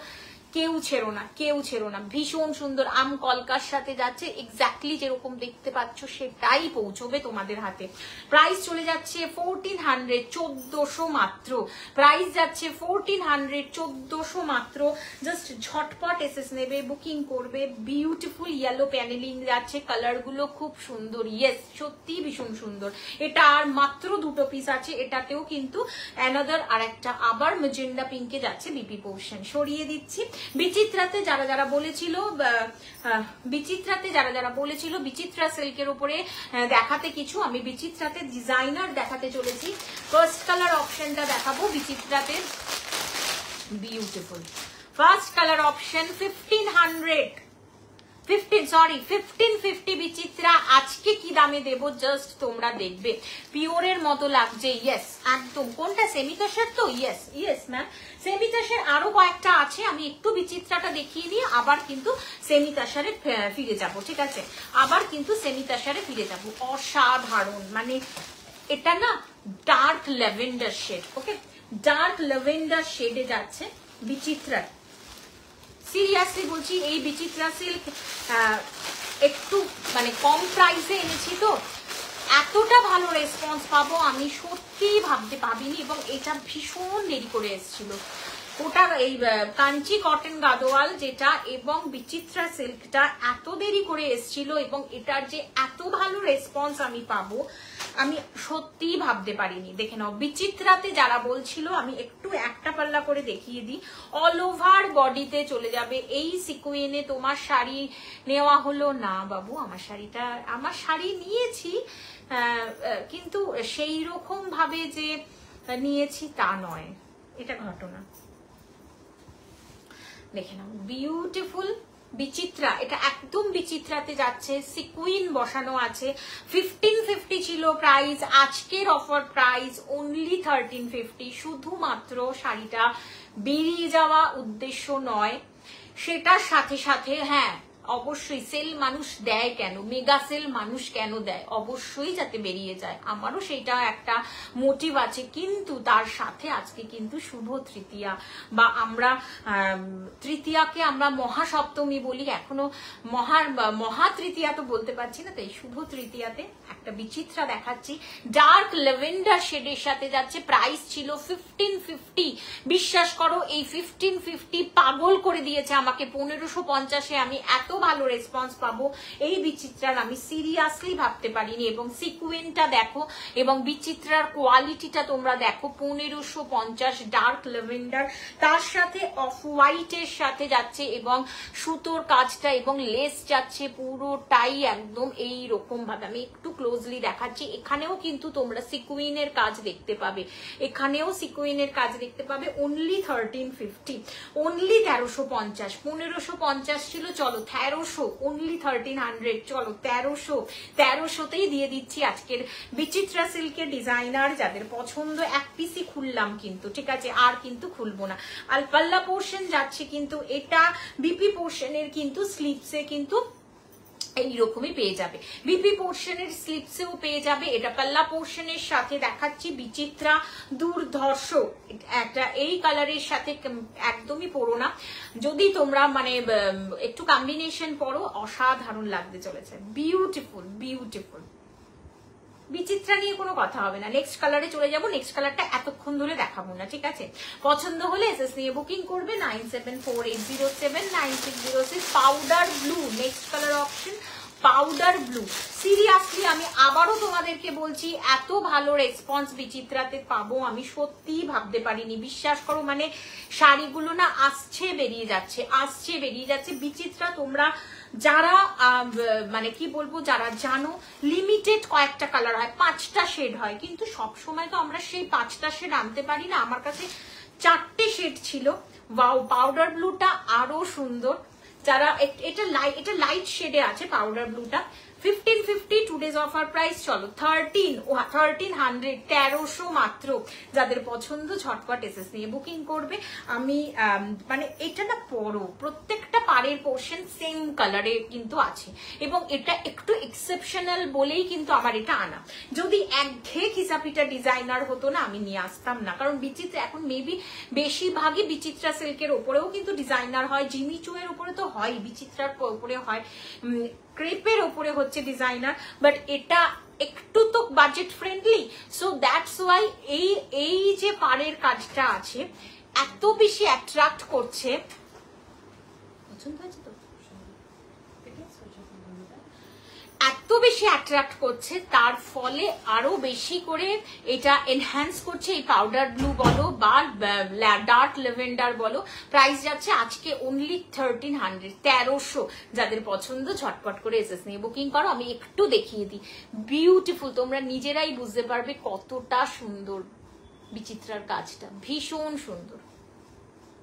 কেউ ছেড়ো না, কেউ ছেড়ো না, ভীষণ সুন্দর। আম কলকার সাথে যাচ্ছে, এক্স্যাক্টলি যেরকম দেখতে পাচ্ছ সেটাই পৌঁছবে তোমাদের হাতে। প্রাইস চলে যাচ্ছে 1400, 1400 মাত্র। প্রাইস যাচ্ছে 1400, 1400 মাত্র। জাস্ট ঝটপট এসএস নেবে, বুকিং করবে। বিউটিফুল ইয়েলো প্যানেলিং যাচ্ছে, কালার গুলো খুব সুন্দর। ইয়েস, সত্যি ভীষণ সুন্দর। এটা আর মাত্র 2টো পিস আছে। এটাতেও কিন্তু অ্যানাদার আর একটা আবার ম্যাজেন্ডা পিঙ্কে যাচ্ছে বিপি পোর্শন। সরিয়ে দিচ্ছি। বিচিত্রাতে যারা যারা বলেছিল বিচিত্রা সিল্কের উপরে দেখাতে কিছু, আমি বিচিত্রাতে ডিজাইনার দেখাতে চলেছি। ফার্স্ট কালার অপশনটা দেখাবো বিচিত্রাতে। বিউটিফুল ফার্স্ট কালার অপশন 1550 বিচিত্রা। আজকে কি দামে দেব জাস্ট তোমরা দেখবে। পিওরের মতো লাগছে। ইয়েস, একদম। কোনটা? সেমি তাসার তো? ইয়েস ইয়েস ম্যাম, সেমি তাসার আরো কয়েকটা আছে। আমি একটু বিচিত্রাটা দেখিয়ে দিয়ে আবার কিন্তু সেমি তাসারে ফিরে যাব, ঠিক আছে? আবার কিন্তু সেমি তাসারে ফিরে যাব। অসাধারণ, মানে এটা না ডার্ক ল্যাভেন্ডার শেড। ওকে, ডার্ক ল্যাভেন্ডার শেডে যাচ্ছে বিচিত্রা। সিরিয়াসলি বলছি, এই বিচিত্রা সিল্ক একটু মানে কম প্রাইসে এনেছি তো এতটা ভালো রেসপন্স পাবো আমি সত্যি ভাবতে পাবিনি। এবং এটা ভীষণ দেরি করে এসেছিল। ওটা এই কাঞ্চি কটন গাদোয়াল যেটা এবং বিচিত্রা সিল্কটা এত দেরি করে এসেছিল, এবং এটার যে এত ভালো রেসপন্স আমি পাবো আমি সত্যি ভাবতে পারিনি। দেখে নাও, বিচিত্রাতে যারা বলছিল, আমি একটু একটা পাল্লা করে দেখিয়ে দিই। অল ওভার বডিতে চলে যাবে এই সিকুয়েনে। তোমার শাড়ি নেওয়া হলো না বাবু? আমার শাড়ি নিয়েছি, কিন্তু সেই রকম ভাবে যে নিয়েছি তা নয়, এটা ঘটনা। দেখে নাও, বিউটিফুল বিচিত্রা। এটা একদম বিচিত্রাতে যাচ্ছে, সিকুইন বসানো আছে। 1550 ছিল প্রাইস, আজকের অফার প্রাইস অনলি 1350। শুধুমাত্র শাড়িটা বেরিয়ে যাওয়া উদ্দেশ্য নয়, সেটার সাথে সাথে হ্যাঁ অবশ্যই সেল মানুষ দেয় কেন, মেগা সেল মানুষ কেন দেয়? অবশ্যই যাতে বেরিয়ে যায়, আমারও সেটা একটা মোটিভ আছে। কিন্তু তার সাথে আজকে কিন্তু শুভ তৃতীয়া, বা আমরা তৃতীয়াকে আমরা মহাসপ্তমী বলি, এখনো মহা তৃতীয়া তো বলতে পারছি না, তাই শুভ তৃতীয়াতে একটা বিচিত্রা দেখাচ্ছি। ডার্ক ল্যাভেন্ডার শেডের সাথে যাচ্ছে। প্রাইস ছিল 1550। বিশ্বাস করো, এই 1550 পাগল করে দিয়েছে আমাকে। 1550-এ আমি এত ভালো রেসপন্স পাবো এই বিচিত্রার আমি সিরিয়াসলি ভাবতে পারিনি। এবং সিকুয়েন্টটা দেখো এবং বিচিত্রার কোয়ালিটিটা তোমরা দেখো। 1550 ডার্ক ল্যাভেন্ডার, তার সাথে অফ হোয়াইটের সাথে যাচ্ছে, এবং সুতোর কাজটা এবং লেস যাচ্ছে পুরোটাই একদম এই রকম ভাবে। আমি একটু ক্লোজলি দেখাচ্ছি। এখানেও কিন্তু তোমরা সিকুইনের কাজ দেখতে পাবে, এখানেও সিকুইনের কাজ দেখতে পাবে। Only 1350, only 1350। 1550 ছিল, চলো 1300, অনলি 1300, চলো 1300তেই দিয়ে দিচ্ছি আজকের বিচিত্রা সিল্কের ডিজাইনার। যাদের পছন্দ এক পিসি খুললাম কিন্তু, ঠিক আছে, আর কিন্তু খুলবো না। আর পাল্লা পোর্শন যাচ্ছে কিন্তু, এটা বিপি পোর্শনের কিন্তু স্লিপসে কিন্তু এইরকমই পেয়ে যাবে। বিপি পোর্শনের স্লিপসেও পেয়ে যাবে। এটা পাল্লা পোর্শনের সাথে দেখাচ্ছি বিচিত্রা দুর্ধর্ষ। একটা এই কালারের সাথে একদমই পরো না, যদি তোমরা মানে একটু কম্বিনেশন পরো, অসাধারণ লাগতে চলেছে। Beautiful beautiful. বিচিত্রা নিয়ে কোনো কথা হবে না। নেক্সট কালারে চলে যাব। নেক্সট কালারটা এতক্ষণ ধরে দেখাবো না, ঠিক আছে? পছন্দ হলে এসএস নিয়ে বুকিং করবে। 9748079606। Powder blue next colour option, powder blue. Seriously আমি আবারও তোমাদেরকে বলছি, এত ভালো রেসপন্স বিচিত্রাতে পাবো আমি সত্যিই ভাবতে পারিনি। বিশ্বাস করো, মানে শাড়িগুলো না আসছে বেরিয়ে যাচ্ছে, আসছে বেরিয়ে যাচ্ছে। বিচিত্রা তোমরা যারা মানে কি বলবো, যারা জানো লিমিটেড কয়েকটা কালার হয়, 5টা শেড হয়, কিন্তু সব সময় তো আমরা সেই 5টা শেড আনতে পারি না। আমার কাছে 4টে শেড ছিল। ওয়াও, পাউডার ব্লুটা আরো সুন্দর। যারা এটা লাইট শেডে আছে পাউডার ব্লুটা, 1550 টুডেজ অফার প্রাইস। চলো 1300 1300 মাত্র। যাদের পছন্দ ঝটপট এসএস নিয়ে বুকিং করবে। আমি মানে এটা না পরো, প্রত্যেকটা পাড়ের পোর্শন সেম কালারে কিন্তু আছে এবং এটা একটু এক্সেপশনাল বলেই কিন্তু আমার এটা আনা। যদি একঘেয়ে খিসাপিটা ডিজাইনার হতো না আমি নিয়ে আসতাম না, কারণ বিচিত্রা এখন মেবি বেশিরভাগই বিচিত্রা সিল্কের ওপরেও কিন্তু ডিজাইনার হয়, জিমি চু এর উপরে তো হয়, বিচিত্রার উপরে হয়, ক্রেপের ওপরে হচ্ছে ডিজাইনার, বাট এটা একটু তো budget friendly. So that's why এই যে পাড়ের কাজটা আছে এত বেশি অ্যাট্রাক্ট করছে। পছন্দ হয়েছে তো? এত বেশি অ্যাট্রাক্ট করছে, তার ফলে আরো বেশি করে এটা এনহ্যান্স করছে। এই পাউডার ব্লু বলো বা ডার্ক লেভেন্ডার বলো, প্রাইস যাচ্ছে আজকে অনলি 1300 1300। যাদের পছন্দ ঝটপট করে এসএস নিয়ে বুকিং করো। আমি একটু দেখিয়ে দিই, বিউটিফুল, তোমরা নিজেরাই বুঝতে পারবে কতটা সুন্দর বিচিত্রার কাজটা, ভীষণ সুন্দর।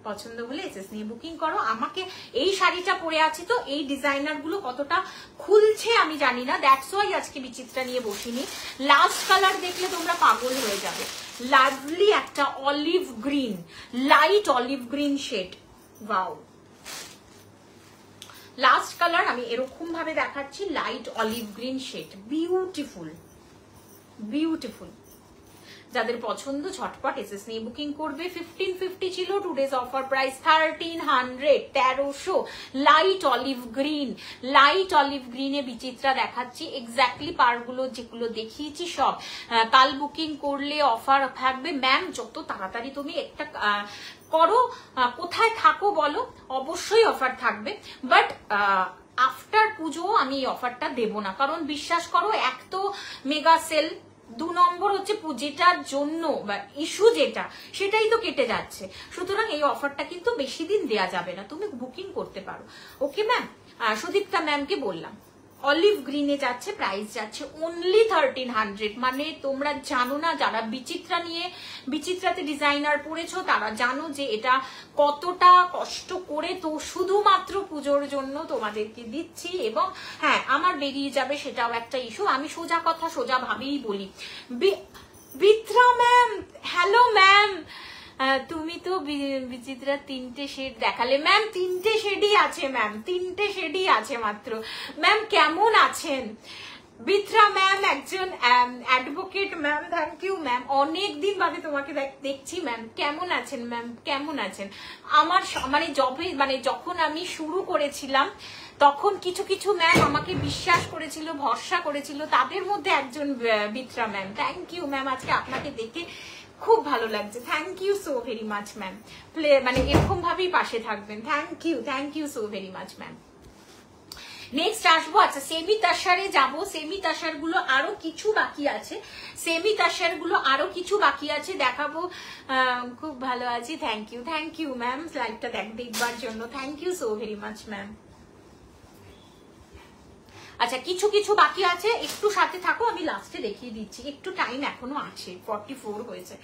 পছন্দ হলে এসএস নিয়ে বুকিং করো। আমাকে এই শাড়িটা পরে আছি তো এই ডিজাইনার গুলো কতটা খুলছে আমি জানি না, দ্যাটস ওয়াই আজকে বিচিত্রা নিয়ে বসিনি। লাস্ট কালার দেখলে তোমরা পাগল হয়ে যাবে, লাভলি একটা olive green, light olive green shade. Wow, last colour আমি এরকম ভাবে দেখাচ্ছি, light olive green shade, beautiful beautiful. যাদের পছন্দ ঝটপট এসএস নিয়ে বুকিং করবে। 1550 ছিল, today's offer price 1300 1300। Light olive green, light olive গ্রিনে বিচিত্রা দেখাচ্ছি। এক্স্যাক্টলি পারগুলো যেগুলো দেখিয়েছি সব। কাল বুকিং করলে অফার থাকবে। ম্যাম যত তাড়াতাড়ি তুমি একটা করো, কোথায় থাকো বলো, অবশ্যই অফার থাকবে, বাট আফটার পুজো আমি এই অফারটা দেবো না, কারণ বিশ্বাস করো এক তো মেগা সেল, 2 নম্বর হচ্ছে যেটার জন্য বা ইস্যু যেটা সেটাই তো কেটে যাচ্ছে। সুতরাং এই অফারটা কিন্তু বেশি দিন দেয়া যাবে না, তুমি বুকিং করতে পারো। ওকে ম্যাম, সুদীপ্তা ম্যামকে বললাম অলিভ গ্রিনে যাচ্ছে, প্রাইস যাচ্ছে অনলি 1300। মানে তোমরা জানো না, যারা বিচিত্রাতে ডিজাইনার পড়েছো তারা জানো যে এটা কতটা কষ্ট করে তো শুধুমাত্র পুজোর জন্য তোমাদেরকে দিচ্ছি। এবং হ্যাঁ, আমার বেরিয়ে যাবে সেটাও একটা ইস্যু, আমি সোজা কথা সোজা ভাবেই বলি। বিত্রা ম্যাম, হ্যালো ম্যাম, তুমি তো বিচিত্রা 3টে শেড দেখালে। ম্যাম 3টে শেডই আছে, ম্যাম 3টে শেডই আছে মাত্র। ম্যাম কেমন আছেন? বিত্রা ম্যাম একজন advocate ma'am, thank you ma'am, অনেকদিন বাদে তোমাকে দেখছি ম্যাম। কেমন আছেন ম্যাম, কেমন আছেন? আমার মানে যখন আমি শুরু করেছিলাম তখন কিছু কিছু ম্যাম আমাকে বিশ্বাস করেছিল, ভরসা করেছিল, তাদের মধ্যে একজন Bitra ma'am. Thank you ma'am, আজকে আপনাকে দেখে খুব ভালো লাগছে। Thank you so very much ma'am, মানে এরকম ভাবেই পাশে থাকবেন। Thank you so very much ma'am. Next আসবো, আচ্ছা সেমি তাসারে যাবো। সেমি তাসার গুলো আরো কিছু বাকি আছে, দেখাবো। খুব ভালো আছি, থ্যাংক ইউ ম্যাম, লাইভটা দেখবার জন্য thank you so very much ma'am. আচ্ছা কিছু কিছু বাকি আছে, একটু সাথে থাকো, আমি লাস্টে দেখিয়ে দিচ্ছি, একটু টাইম এখনো আছে, 44 হয়েছে।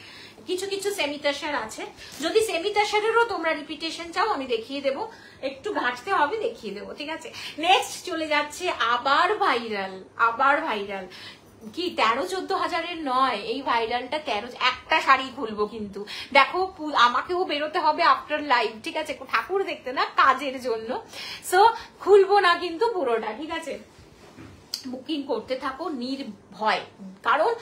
কিছু কিছু সেমিতাসার আছে, যদি সেমিতাসারেরও তোমরা রিপিটেশন চাও আমি দেখিয়ে দেবো, একটু ঘাটতে হবে, দেখিয়ে দেবো, ঠিক আছে। নেক্সট চলে যাচ্ছে আবার ভাইরাল কি 13-14 হাজারের নয়, এই ভাইরালটা 13। একটা শাড়ি খুলবো কিন্তু, দেখো আমাকেও বেরোতে হবে আফটার লাইভ, ঠিক আছে, ঠাকুর দেখতে না, কাজের জন্য। সো খুলবো না কিন্তু পুরোটা, ঠিক আছে। বুকিং করতে থাকো নির্ভয়, কারণ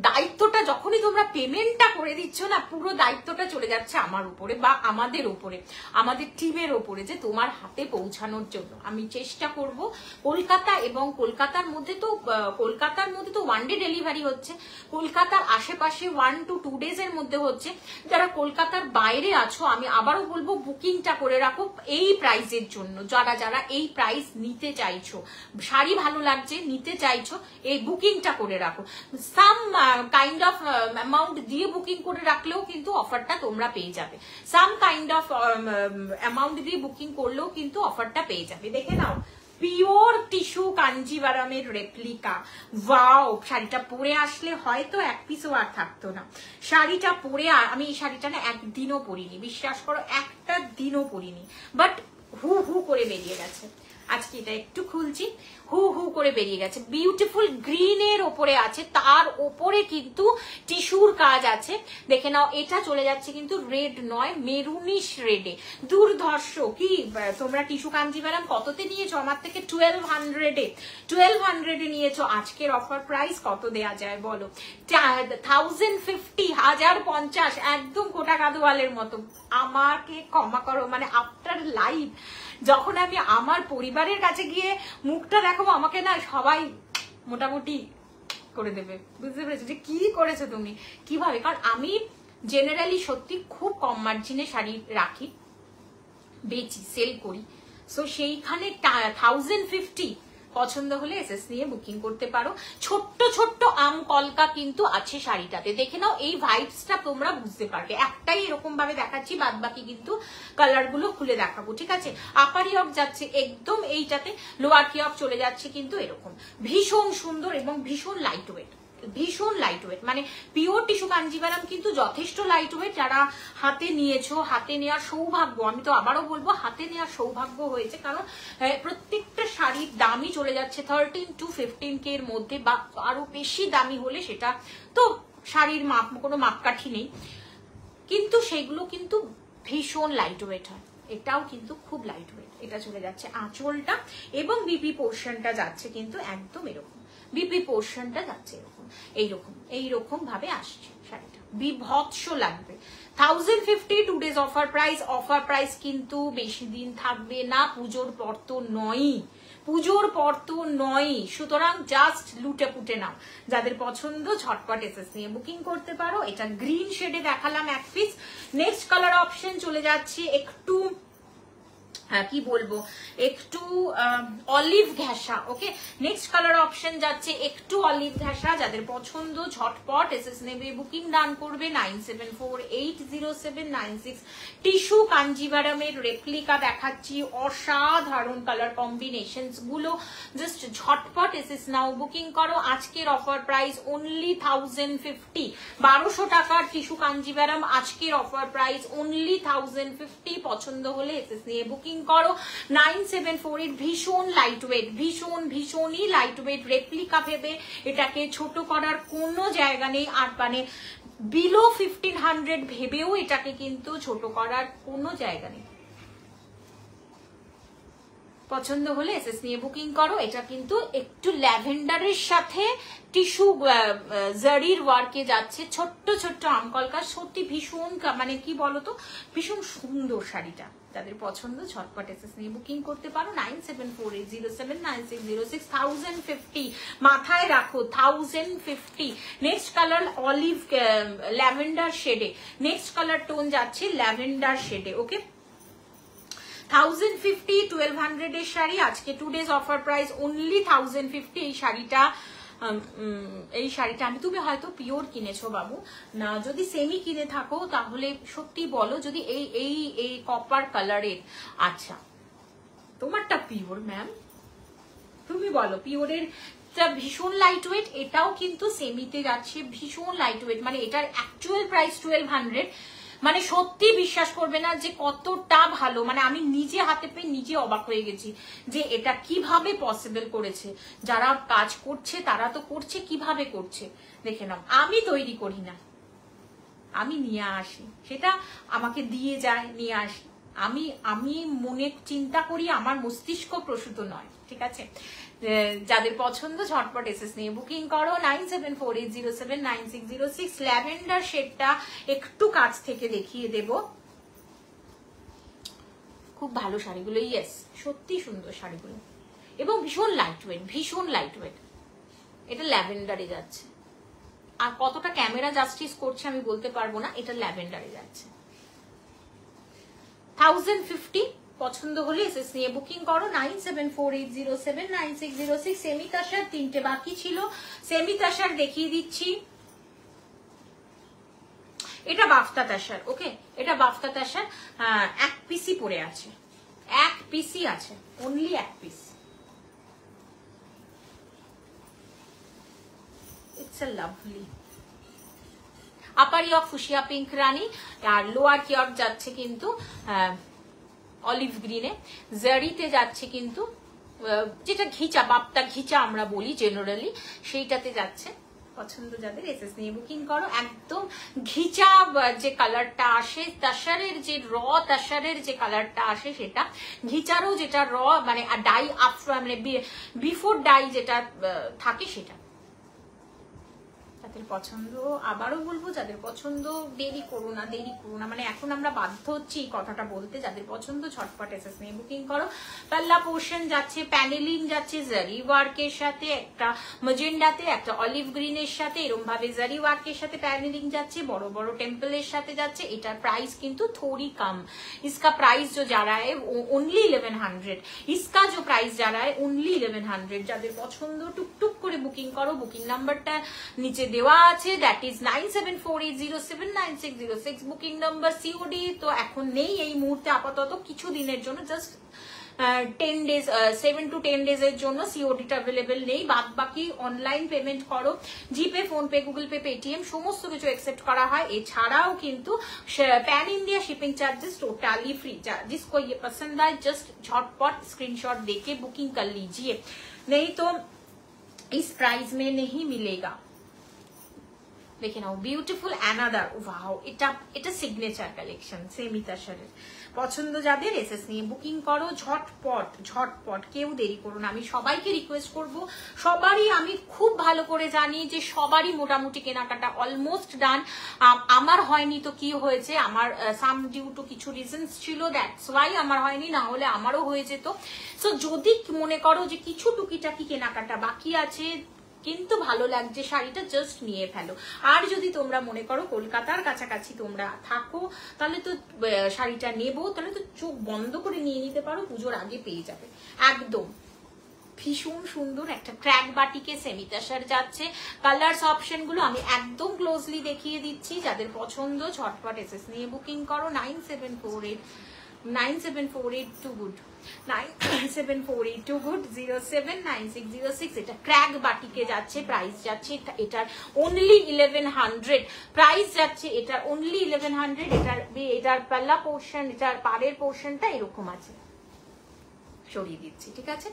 দায়িত্বটা যখনই তোমরা পেমেন্টটা করে দিচ্ছ না, পুরো দায়িত্বটা চলে যাচ্ছে আমার উপরে বা আমাদের উপরে, আমাদের টিমের উপরে, যে তোমার হাতে পৌঁছানোর জন্য আমি চেষ্টা করব। কলকাতা এবং কলকাতার মধ্যে তো 1 ডে ডেলিভারি হচ্ছে, কলকাতার আশেপাশে 1 to 2 days এর মধ্যে হচ্ছে। যারা কলকাতার বাইরে আছো আমি আবারও বলবো বুকিংটা করে রাখো এই প্রাইসের জন্য। যারা এই প্রাইস নিতে চাইছো, শাড়ি ভালো লাগছে, নিতে চাইছো, এই বুকিংটা করে রাখো। সাম কাইন্ড অফ অ্যামাউন্ট দিয়ে বুকিং করে রাখলেও কিন্তু অফারটা তোমরা পেয়ে যাবে, সাম কাইন্ড অফ অ্যামাউন্ট দিয়ে বুকিং করলেও কিন্তু অফারটা পেয়ে যাবে। দেখে নাও, পিওর টিস্যু কাঞ্জিভারামের রেপ্লিকা। ওয়াও, শাড়িটা পরে আসলে হয়তো এক পিসও আর থাকতো না। শাড়িটা পরে আমি এই শাড়িটা না একদিনও পরিনি, বিশ্বাস করো একটা দিনও পরিনি, বাট হু করে বেরিয়ে গেছে। আজকে এটা একটু খুলছি, হু হু করে বেরিয়ে গেছে। বিউটিফুল গ্রিনের ওপরে আছে, তার ওপরে কিন্তু টিস্যুর কাজ আছে, দেখে নাও। এটা চলে যাচ্ছে কিন্তু রেড নয়, মেরুনিশ রেডে। দুর্ধর্ষ কি তোমরা টিস্যু কাঞ্জিভারাম কততে নিয়েছো আমার থেকে? 1200-এ 1200-এ নিয়েছো। আজকের অফার প্রাইস কত দেয়া যায় বলো? 1050, 1050, একদম কোটা কাদওয়ালের মতো। আমাকে ক্ষমা করো, মানে আফটার লাইভ যখন আমি আমার পরিবারের কাছে গিয়ে মুখটা দেখাবো, আমাকে না সবাই মোটামুটি করে দেবে, বুঝতে পেরেছো যে কি করেছো তুমি, কিভাবে। কারণ আমি জেনারেলি সত্যি খুব কম মার্জিনে শাড়ি রাখি, বেচি, সেল করি। সো সেইখানে 1050 পছন্দ হলে এসএস নিয়ে বুকিং করতে পারো। ছোট্ট ছোট্ট আম কলকা কিন্তু আছে শাড়িটাতে, দেখে নাও। এই ভাইবসটা তোমরা বুঝতে পারবে। একটাই এরকম ভাবে দেখাচ্ছি, বাদ বাকি কিন্তু কালার গুলো খুলে দেখাবো, ঠিক আছে। আপার ইয়ক যাচ্ছে একদম এইটাতে, লোয়ার কিয়ক চলে যাচ্ছে কিন্তু এরকম। ভীষণ সুন্দর এবং ভীষণ লাইট ওয়েট, ভীষণ লাইট ওয়েট, মানে পিওর টিস্যু কাঞ্জিভারাম কিন্তু যথেষ্ট লাইট ওয়েট। যারা হাতে নিয়েছো, হাতে নেওয়ার সৌভাগ্য, আমি তো আবারও বলবো হাতে নেওয়ার সৌভাগ্য হয়েছে, কারণ প্রত্যেকটা শাড়ির দামই চলে যাচ্ছে 13 to 15K এর মধ্যে, বা আরো বেশি দামি হলে সেটা তো শাড়ির মাপ, কোনো মাপকাঠি নেই, কিন্তু সেগুলো কিন্তু ভীষণ লাইট ওয়েট হয়। এটাও কিন্তু খুব লাইট ওয়েট। এটা চলে যাচ্ছে আঁচলটা, এবং বিপি পোর্শনটা যাচ্ছে কিন্তু একদম এরকম, বিপি পোর্শনটা যাচ্ছে এরকম, এইরকম এইরকম ভাবে আসছে শাড়িটা, বিভৎস লাগবে। 1050 two days offer price. Offer price কিন্তু বেশি দিন থাকবে না, পুজোর পর তো নয়, পুজোর পর তো নয়। সুতরাং জাস্ট লুটে পুটে নাও, যাদের পছন্দ ঝটপট এসএস নিয়ে বুকিং করতে পারো। এটা গ্রিন শেডে দেখালাম এক পিস। নেক্সট কালার অপশন চলে যাচ্ছে একটু, হ্যাঁ কি বলবো, একটু অলিভ ঘেঁষা। ওকে, নেক্সট কালার অপশন যাচ্ছে একটু অলিভ ঘেঁষা। যাদের পছন্দ ঝটপট এসএস নেবে, বুকিং ডান করবে 97480796। টিস্যু কাঞ্জিভারামের রেপ্লিকা দেখাচ্ছি, অসাধারণ কালার কম্বিনেশনস গুলো, জাস্ট ঝটপট এসএস নাও, বুকিং করো। আজকের অফার প্রাইস অনলি 1050, 1200 টাকার টিস্যু কাঞ্জিভারাম, আজকের অফার প্রাইস অনলি 1050। পছন্দ হলে এসএস নিয়ে বুকিং করো। 9748, ভীষণ লাইট ওয়েট, ভীষণই লাইট ওয়েট। রেপ্লিকা ভেবে এটাকে ছোট করার কোনো জায়গা নেই, আর মানে বিলো 1500 ভেবেও এটাকে কিন্তু ছোট করার কোনো জায়গা নেই। পছন্দ হলে এসএস নিয়ে বুকিং করো। এটা কিন্তু একটু ল্যাভেন্ডারের সাথে টিস্যু জারির ওয়ার্কে যাচ্ছে, ছোট্ট ছোট্ট আমকলকা, সত্যি ভীষণ মানে কি বলতো, ভীষণ সুন্দর শাড়িটা। যাদের পছন্দ ঝটপট এসএস নিয়ে বুকিং করতে পারো। 9748079606। 1050 মাথায় রাখো, 1050। নেক্সট কালার অলিভ ল্যাভেন্ডার শেডে, নেক্সট কালার টোন যাচ্ছে ল্যাভেন্ডার শেডে। ওকে, 1050, 1200 এর শাড়ি, আজকে 2 ডেজ অফার প্রাইস অনলি 1050। এই শাড়িটা আমি, তুমি হয়তো পিওর কিনেছো বাবু না, যদি সেমি কিনে থাকো তাহলে সত্যি বলো, যদি এই কপার কালারের, আচ্ছা তোমারটা পিওর ম্যাম, তুমি বলো পিওরের ভীষণ লাইট ওয়েট। এটাও কিন্তু সেমিতে যাচ্ছে, ভীষণ লাইট ওয়েট, মানে এটার অ্যাকচুয়াল প্রাইস 1200, মানে সত্যি বিশ্বাস করবে না যে কতটা ভালো, মানে আমি নিজে হাতে পেয়ে নিজে অবাক হয়ে গেছি যে এটা কিভাবে পসিবল করেছে। যারা কাজ করছে তারা তো করছে, কিভাবে করছে দেখে নাও। আমি তৈরি করি না, আমি নিয়ে আসি, সেটা আমাকে দিয়ে যায়, নিয়ে আসি। আমি মনে চিন্তা করি, আমার মস্তিষ্ক প্রসূত নয়, ঠিক আছে। যাদের পছন্দ ঝটপট এসএস নিয়ে বুকিং করো। 9748079606। ল্যাভেন্ডার শেডটা একটু কাছ থেকে দেখিয়ে দেব, খুব ভালো শাড়িগুলো, ইয়েস সত্যি সুন্দর শাড়িগুলো, এবং ভীষণ লাইট ওয়েট, ভীষণ লাইট ওয়েট। এটা ল্যাভেন্ডারে যাচ্ছে, আর কতটা ক্যামেরা জাস্টিস করছে আমি বলতে পারবো না, এটা ল্যাভেন্ডারে যাচ্ছে। 1050, পছন্দ হলে এসএস নিয়ে বুকিং করো। 9748079606। সেমি তাসার 3টে বাকি ছিল, সেমি তাসার দেখিয়ে দিচ্ছি। এটা বাফতা তাসার। ওকে, এটা বাফতা তাসার, এক পিসি পড়ে আছে, এক পিসি আছে, অনলি এক piece. It's a lovely upper yoke fuchsia pink রানী, আর লোয়ার কিয়ক যাচ্ছে কিন্তু অলিভ গ্রিনে, জারিতে যাচ্ছে কিন্তু যেটা ঘিচা বাপ্তা ঘিচা আমরা বলি জেনারেলি, সেইটাতে যাচ্ছে। পছন্দ যাদের এসএস নিয়ে বুকিং করো। একদম ঘিচা যে কালারটা আসে, তাসারের যে তাসারের যে কালারটা আসে সেটা, ঘিচারও যেটা মানে ডাই মানে বিফোর ডাই যেটা থাকে সেটা যাদের পছন্দ। আবারও বলবো যাদের পছন্দ দেরি করো না, দেরি করো না, মানে এখন আমরা বাধ্য হচ্ছি এই কথাটা বলতে। যাদের পছন্দ ঝটপট এসএস নিয়ে বুকিং করো। পাল্লা পোর্শন যাচ্ছে, প্যানেলিং যাচ্ছে জারি ওয়ার্কের সাথে, একটা ম্যাজেন্ডাতে, একটা অলিভ গ্রিনের সাথে, এরকম ভাবে জারি ওয়ার্কের সাথে প্যানেলিং যাচ্ছে, বড় বড় টেম্পলের সাথে যাচ্ছে। এটার প্রাইস কিন্তু थोड़ी कम, इसका प्राइस जो जा रहा है ओनली 1100, इसका जो प्राइस जा रहा है ओनली 1100। যাদের পছন্দ টুকটুক করে বুকিং করো। বুকিং নাম্বারটা নিচে দেওয়া আছে, that is 9748079606 booking number. COD তো এখন নেই এই মুহূর্তে, আপাতত কিছু দিনের জন্য, জাস্ট 10 days 7 to 10 days এর জন্য সিওডিটা অ্যাভেলেবেল নেই। বাদ বাকি অনলাইন পেমেন্ট করো, G Pay, PhonePe, Google Pay, Paytm সমস্ত কিছু অ্যাকসেপ্ট করা হয়। এছাড়াও কিন্তু pan India shipping charges totally free. जिसको ये पसंद आए जस्ट झटपट स्क्रीनशॉट देके बुकिंग कर लीजिए, नहीं तो इस प्राइस में नहीं मिलेगा। দেখে নাও বিউটিফুল অ্যানাদার, ওয়াও, এটা সিগনেচার কালেকশন সেমি তাসারের। পছন্দ যাদের এসএস নিয়ে বুকিং করো ঝটপট ঝটপট, কেউ দেরি করো না। আমি সবাইকে রিকোয়েস্ট করব, সবারই আমি খুব ভালো করে জানি যে সবারই মোটামুটি কেনাকাটা অলমোস্ট ডান। আমার হয়নি তো কি হয়েছে, আমার সাম ডিউ টু কিছু রিজনস ছিল, দ্যাটস ওয়াই আমার হয়নি, না হলে আমারও হয়ে যেত। সো যদি মনে করো যে কিছু টুকিটাকি কেনাকাটা বাকি আছে কিন্তু ভালো লাগছে শাড়িটা, জাস্ট নিয়ে ফেলো। আর যদি তোমরা মনে করো কলকাতার কাছাকাছি তোমরা থাকো, তাহলে তো শাড়িটা নেবো, তাহলে তো চোখ বন্ধ করে নিয়ে নিতে পারো, পুজোর আগে পেয়ে যাবে। একদম ভীষণ সুন্দর একটা ক্র্যাক বাটিকে সেমি তাসার যাচ্ছে। কালার্স অপশন গুলো আমি একদম ক্লোজলি দেখিয়ে দিচ্ছি। যাদের পছন্দ ঝটপট এসএস নিয়ে বুকিং করো। 9748 টু গুড 9748 টু গুড 079606। এটা ক্র্যাক বাটিকে যাচ্ছে, প্রাইস যাচ্ছে এটার অনলি 1100, প্রাইস যাচ্ছে এটার অনলি 1100। এটার পাল্লা পোর্শন, এটার পাড়ের পোর্শনটা এরকম আছে, সরিয়ে দিচ্ছি, ঠিক আছে।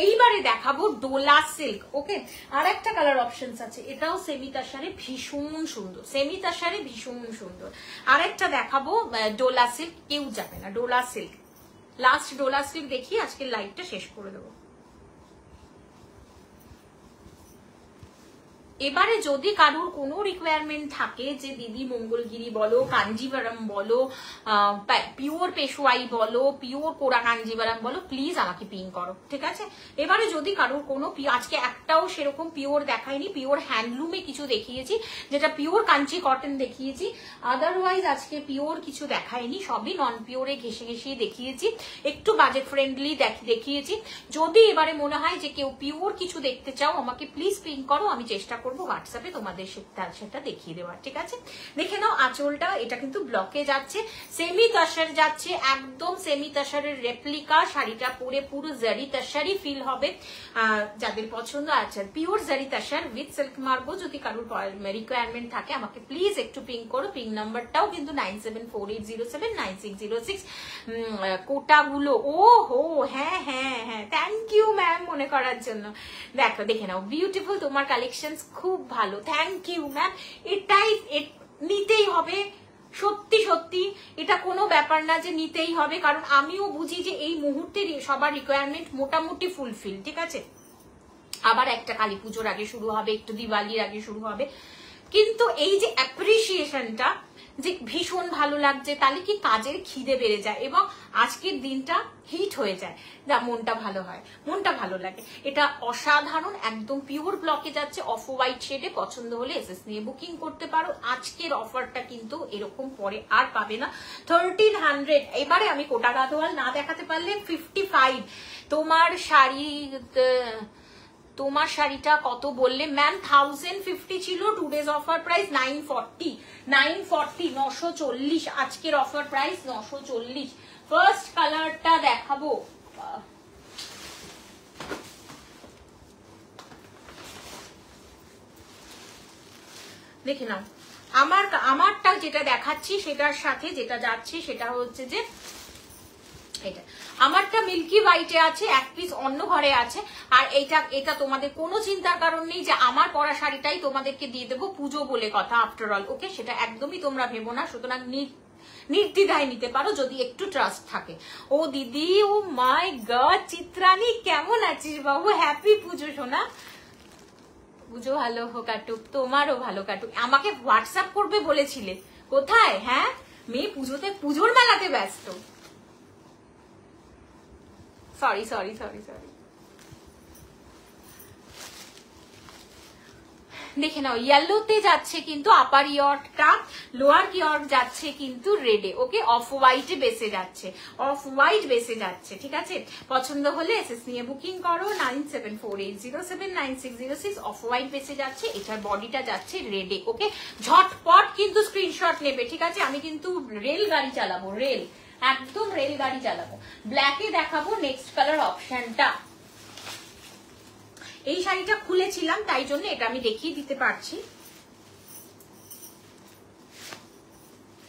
এইবারে দেখাবো ডোলা সিল্ক। ওকে, আর একটা কালার অপশন আছে, এটাও সেমি তাসারে ভীষণ সুন্দর, সেমি তাসারে ভীষণ সুন্দর। আর একটা দেখাবো ডোলা সিল্ক, কেউ যাবে না Dola silk. Last Dola silk দেখিয়ে আজকে লাইভটা শেষ করে দেবো। এবারে যদি কারোর কোনো রিকোয়ারমেন্ট থাকে যে দিদি মঙ্গলগিরি বলো, কাঞ্জিভারাম বলো, পিওর পেশোয়াই বলো, পিওর কোরা কাঞ্জিভারাম বলো, প্লিজ আমাকে পিং করো, ঠিক আছে। এবারে যদি কারোর কোনো, আজকে একটাও সেরকম পিওর দেখাইনি, পিওর হ্যান্ডলুমে কিছু দেখিয়েছি, যেটা পিওর কাঞ্চি কটন দেখিয়েছি, আদারওয়াইজ আজকে পিওর কিছু দেখাইনি, সবই নন পিওরে ঘেসে ঘেসিয়ে দেখিয়েছি, একটু বাজেট ফ্রেন্ডলি দেখিয়েছি। যদি এবারে মনে হয় যে কেউ পিওর কিছু দেখতে চাও, আমাকে প্লিজ পিং করো, আমি চেষ্টা করবো হোয়াটসঅ্যাপে তোমাদের সেটা দেখিয়ে দেওয়ার, ঠিক আছে। দেখে নাও আঁচলটা, এটা কিন্তু ব্লকে যাচ্ছে, সেমি তাসার যাচ্ছে, একদম সেমি তাসারের রেপ্লিকা। শাড়িটা পরে পুরো জারি তাসারি ফিল হবে। যাদের পছন্দ আছে পিওর জারি তাসার উইথ সিল্ক মার্গো, যদি কারোর রিকোয়ারমেন্ট থাকে আমাকে প্লিজ একটু পিং করো। পিং নাম্বারটাও কিন্তু 9748079606। কোটাগুলো ও হো, হ্যাঁ হ্যাঁ হ্যাঁ, থ্যাংক ইউ ম্যাম মনে করার জন্য। দেখো, দেখে নাও বিউটিফুল, তোমার কালেকশন খুব ভালো, থ্যাংক ইউ ম্যাম। এটাই নিতেই হবে, সত্যি সত্যি এটা কোনো ব্যাপার না যে নিতেই হবে, কারণ আমিও বুঝি যে এই মুহূর্তে সবার রিকোয়ারমেন্ট মোটামুটি ফুলফিল, ঠিক আছে। আবার একটা কালী পুজোর আগে শুরু হবে, একটু দিওয়ালির আগে শুরু হবে, কিন্তু এই যে অ্যাপ্রিসিয়েশনটা যে ভীষণ ভালো লাগছে, তাহলে কি কাজের খিদে বেড়ে যায় এবং আজকের দিনটা হিট হয়ে যায়, যা মনটা ভালো হয়, মনটা ভালো লাগে। এটা অসাধারণ, একদম পিওর ব্লকে যাচ্ছে, অফ হোয়াইট শেডে। পছন্দ হলে এসএস নিয়ে বুকিং করতে পারো। আজকের অফারটা কিন্তু এরকম পরে আর পাবে না। 1300। এবারে আমি কোটা গাদোয়াল না দেখাতে পারলে 55। তোমার শাড়িটা কত বললে ম্যাম? 1050 ছিল, 2 days অফার প্রাইস 940। 940 আজকের অফার প্রাইস 940। ফার্স্ট কালারটা দেখাবো, দেখে নাও। আমারটা যেটা দেখাচ্ছি সেটার সাথে যেটা যাচ্ছে সেটা হচ্ছে যে এটা আমারটা মিল্কি হোয়াইটে আছে, এক পিস অন্য ঘরে আছে। আর এটা তোমাদের কোনো চিন্তার কারণ নেই যে আমার পরা শাড়িটাই তোমাদেরকে দিয়ে দেবো, পুজো বলে কথা আফটার অল, ওকে? সেটা একদমই তোমরা ভেবো না, সুতরাং নির্দ্বিধায় নিতে পারো যদি একটু ট্রাস্ট থাকে। ও দিদি, ও মাই গড, চিত্রানী কেমন আছিস বাবু? হ্যাপি পুজো সোনা। পুজো ভালো হোক কাটুক, তোমারও ভালো কাটুক। আমাকে হোয়াটসঅ্যাপ করবে বলেছিলে, কোথায়? হ্যাঁ, মেয়ে পুজোর মেলাতে ব্যস্ত। Sorry sorry sorry sorry. দেখে নাও, ইয়েলোতে যাচ্ছে কিন্তু আপার ইয়র্কটা, লোয়ার ইয়র্ক যাচ্ছে কিন্তু রেডে, ওকে? অফ হোয়াইটে বেসে যাচ্ছে, অফ হোয়াইট বেসে যাচ্ছে, ঠিক আছে? পছন্দ হলে এসএস নিয়ে বুকিং করো 9748079606। অফ হোয়াইট বেসে যাচ্ছে, এটার বডিটা যাচ্ছে রেডে, ওকে? ঝটপট কিন্তু স্ক্রিনশট নেবে, ঠিক আছে? আমি কিন্তু রেল গাড়ি চালাবো, একদম রেল গাড়ি চালাবো। ব্ল্যাকে দেখাবো নেক্সট কালার অপশনটা। এই শাড়িটা খুলেছিলাম তাই জন্য এটা আমি দেখিয়ে দিতে পারছি।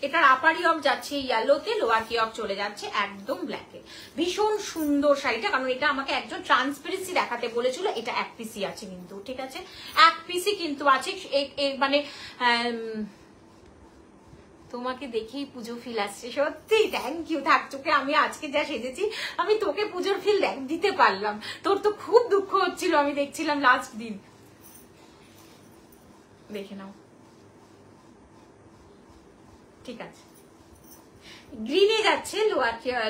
এটার আপার ইয়র্ক যাচ্ছে ইয়েলোতে, লোয়ার ইয়র্ক চলে যাচ্ছে একদম ব্ল্যাকে। ভীষণ সুন্দর শাড়িটা, কারণ এটা আমাকে একজন ট্রান্সপারেন্সি দেখাতে বলেছিল। এটা এক পিসি আছে কিন্তু, ঠিক আছে? এক পিসি কিন্তু আছে, মানে তোমাকে দেখেই পুজো ফিল আসছে, সত্যি থ্যাংক ইউ। থাক, তোকে আমি আজকে যা সেজেছি আমি তোকে পুজোর ফিল দিতে পারলাম। তোর তো খুব দুঃখ হচ্ছিল, আমি দেখছিলাম লাস্ট দিন। দেখে নাও, ঠিক আছে? গ্রিনে যাচ্ছে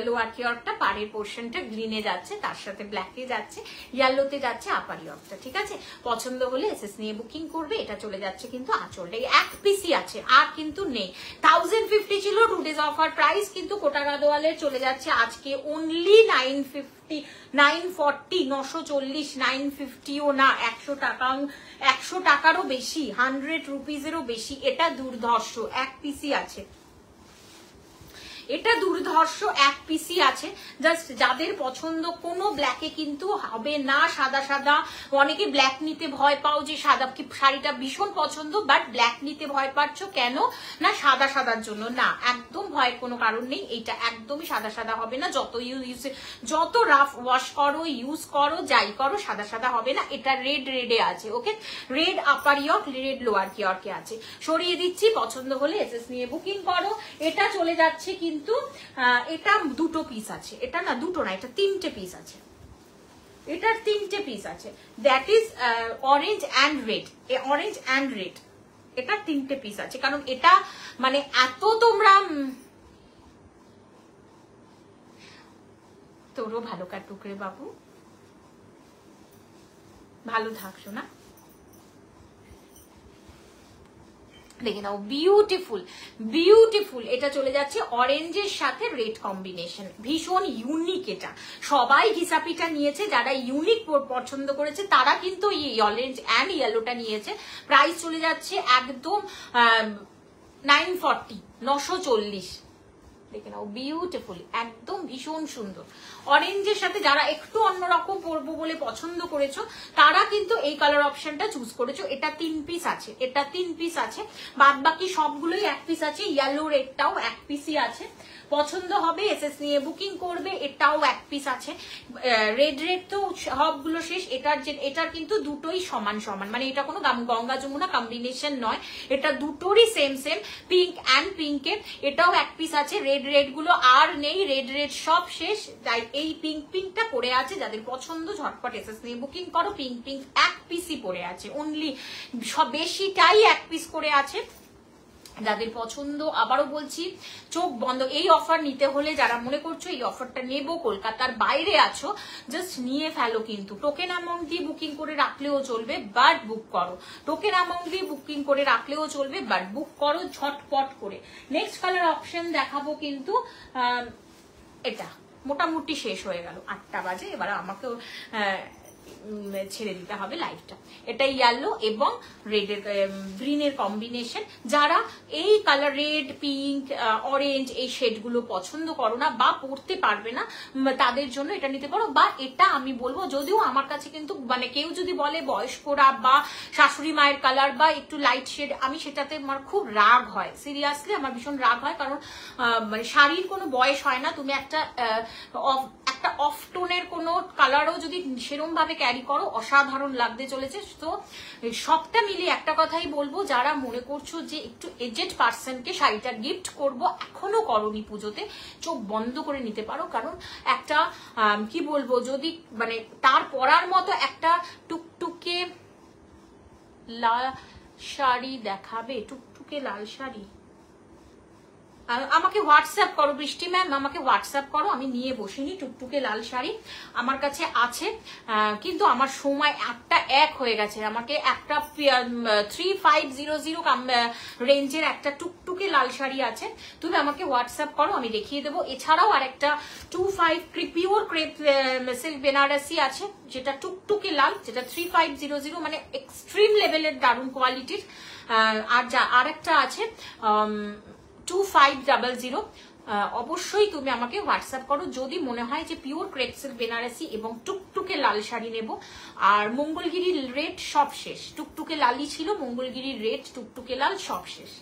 লোয়ার কিয়রটা, পাড়ের পোর্শনটা গ্রিনে যাচ্ছে, তার সাথে ব্ল্যাকে যাচ্ছে, ইয়েলোতে যাচ্ছে আপার ইয়র্কটা, ঠিক আছে? পছন্দ হলে এসএস নিয়ে বুকিং করবে। এটা চলে যাচ্ছে কিন্তু আঁচলটা, এক পিসি আছে, আর কিন্তু নেই। 1050 ছিল টু ডেজ অফার প্রাইস, কিন্তু কোটা গাদোয়ালের চলে যাচ্ছে আজকে অনলি 950, 940, 940, 950ও না, 100 টাকারও বেশি, 100 রুপিজেরও বেশি। এটা দুর্ধর্ষ, এক পিসি আছে, এটা দুর্ধর্ষ এক পিসি আছে। জাস্ট যাদের পছন্দ, কোনো ব্ল্যাকে কিন্তু হবে না, সাদা সাদা। অনেকে ব্ল্যাক নিতে ভয় পাও যে সাদা শাড়িটা ভীষণ পছন্দ, বাট ব্ল্যাক নিতে ভয় পাচ্ছ কেন? না সাদা সাদার জন্য না, একদম ভয়ের কোনো কারণ নেই। এইটা একদমই সাদা সাদা হবে না, যত রাফ ওয়াশ করো, ইউজ করো, যাই করো, সাদা সাদা হবে না। এটা রেডে আছে, ওকে? রেড আপার ইয়র্ক, রেড লোয়ার ইয়র্কে আছে। সরিয়ে দিচ্ছি, পছন্দ হলে এসএস নিয়ে বুকিং করো। এটা চলে যাচ্ছে কিন্তু এটা দুটো পিস আছে, এটা না দুটো না, এটা তিনটে পিস আছে, এটার তিনটে পিস আছে। That is orange and red, orange and red, এটা তিনটে পিস আছে। কারণ এটা মানে এত তোমরা, তোরও ভালো কাটুক রে বাবু, ভালো থাকছো না? দেখে নাও, বিউটিফুল বিউটিফুল। এটা চলে যাচ্ছে অরেঞ্জের সাথে রেড কম্বিনেশন, ভীষণ ইউনিক। এটা সবাই ঘিসাপিটা নিয়েছে, যারা ইউনিক পছন্দ করেছে তারা কিন্তু এই অরেঞ্জ অ্যান্ড ইয়েলোটা নিয়েছে। প্রাইস চলে যাচ্ছে একদম 940, 940। দেখে নাও, বিউটিফুল, একদম ভীষণ সুন্দর। অরেঞ্জের সাথে যারা একটু অন্যরকম পরবো বলে পছন্দ করেছো তারা কিন্তু এই কালার অপশনটা চুজ করেছো। এটা 3 পিস আছে, এটা 3 পিস আছে, বাদ বাকি সবগুলোই এক পিস আছে। ইয়েলো রেডটাও এক পিসই আছে। পছন্দ হবে এসএস নিয়ে বুকিং করবে। এটাও এক পিস আছে। রেড তো সবগুলো শেষ। এটার কিন্তু দুটোই সমান সমান, মানে এটা কোনো গঙ্গা যমুনা কম্বিনেশন নয়, এটা দুটোরই সেম পিঙ্ক অ্যান্ড পিঙ্কের। এটাও এক পিস আছে। রেড গুলো আর নেই, রেড সব শেষ, তাই এই পিঙ্কটা পড়ে আছে। যাদের পছন্দ ঝটপট এসএস নিয়ে বুকিং করো। পিঙ্ক এক পিসই পড়ে আছে, অনলি সব বেশিটাই এক পিস করে আছে। যাদের পছন্দ, আবারও বলছি, চোখ বন্ধ। এই অফার নিতে হলে যারা মনে করছো এই অফারটা নেব, কলকাতার বাইরে আছো, জাস্ট নিয়ে ফেলো। কিন্তু টোকেন অ্যামাউন্ট দিয়ে বুকিং করে রাখলেও চলবে, বাট বুক করো। টোকেন অ্যামাউন্ট দিয়ে বুকিং করে রাখলেও চলবে, বাট বুক করো ঝটপট করে। নেক্সট কালার অপশন দেখাবো কিন্তু এটা মোটামুটি শেষ হয়ে গেল, 8টা বাজে, এবার আমাকেও ছেড়ে দিতে হবে লাইভটা। এটা ইয়েলো এবং রেডের গ্রিনের কম্বিনেশন। যারা এই কালার রেড, পিঙ্ক, অরেঞ্জ এই শেডগুলো পছন্দ করো না বা পরতে পারবে না, তাদের জন্য এটা নিতে পারো। বা এটা আমি বলবো, যদিও আমার কাছে কিন্তু মানে কেউ যদি বলে বয়স্করা বা শাশুড়ি মায়ের কালার বা একটু লাইট শেড, আমি সেটাতে আমার খুব রাগ হয়, সিরিয়াসলি আমার ভীষণ রাগ হয়। কারণ মানে শাড়ির কোনো বয়স হয় না। তুমি একটা একটা অফ টোনের কোনো কালারও যদি সেরম ভাবে ক্যারি করো অসাধারণ লাগতে চলেছে। তো সবটা মিলিয়ে একটা কথাই বলবো, যারা মনে করছো যে একটু এজেড পার্সনকে শাড়িটা গিফট করব, এখনো করনি পুজোতে, চোখ বন্ধ করে নিতে পারো। কারণ একটা কি বলবো, যদি মানে তার পরার মতো একটা টুকটুকে লাল শাড়ি দেখাবে, টুকটুকে লাল শাড়ি আমাকে হোয়াটসঅ্যাপ করো বৃষ্টি ম্যাম, আমাকে হোয়াটসঅ্যাপ করো, আমি নিয়ে বসিনি। টুকটুকে লাল শাড়ি আমার কাছে আছে, কিন্তু আমার সময় একটা এক হয়ে গেছে। আমাকে একটা 3500 রেঞ্জের একটা টুকটুকে লাল শাড়ি আছে, তুমি আমাকে হোয়াটসঅ্যাপ করো, আমি দেখিয়ে দেবো। এছাড়াও আর একটা 25 পিওর ক্রেপ সিল্ক বেনারসি আছে, যেটা টুকটুকে লাল, যেটা 3500, মানে এক্সট্রিম লেভেলের দারুণ কোয়ালিটির। আর একটা আছে 2500। অবশ্যই তুমি আমাকে হোয়াটসঅ্যাপ করো যদি মনে হয় যে পিওর ক্রেপ সিল্ক বেনারসি এবং টুকটুকে লাল শাড়ি নেব। আর মঙ্গলগিরির রেড সব শেষ, টুকটুকে লালই ছিল, মঙ্গলগিরির রেড টুকটুকে লাল সব শেষ।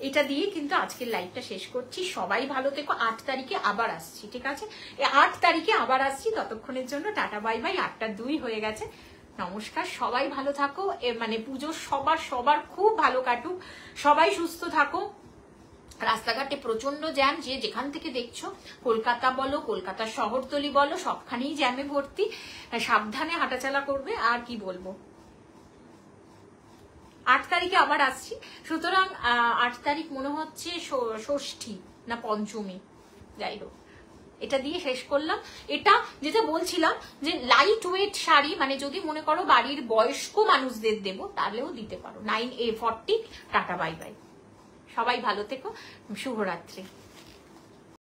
এটা দিয়ে কিন্তু আজকের লাইভটা শেষ করছি। সবাই ভালো থেকো, 8 তারিখে আবার আসছি, ঠিক আছে? 8 তারিখে আবার আসছি, ততক্ষণের জন্য টাটা বাই বাই। 8:02 হয়ে গেছে, নমস্কার, সবাই ভালো থাকো। মানে পুজো সবার খুব ভালো কাটুক, সবাই সুস্থ থাকো। রাস্তাঘাটে প্রচন্ড জ্যাম, যে যেখান থেকে দেখছো, কলকাতা বলো, কলকাতার শহরতলি বলো, সবখানেই জ্যামে ভর্তি। সাবধানে হাঁটাচলা করবে। আর কি বলবো, 8 তারিখে আবার আসছি। সুতরাং 8 তারিখ মনে হচ্ছে ষষ্ঠী না পঞ্চমী, যাই হোক, এটা দিয়ে শেষ করলাম। এটা যেটা বলছিলাম যে লাইট ওয়েট শাড়ি, মানে যদি মনে করো বাড়ির বয়স্ক মানুষদের দেবো তাহলেও দিতে পারো। 9A40। টাটা বাই বাই, সবাই ভালো থেকো, শুভরাত্রি।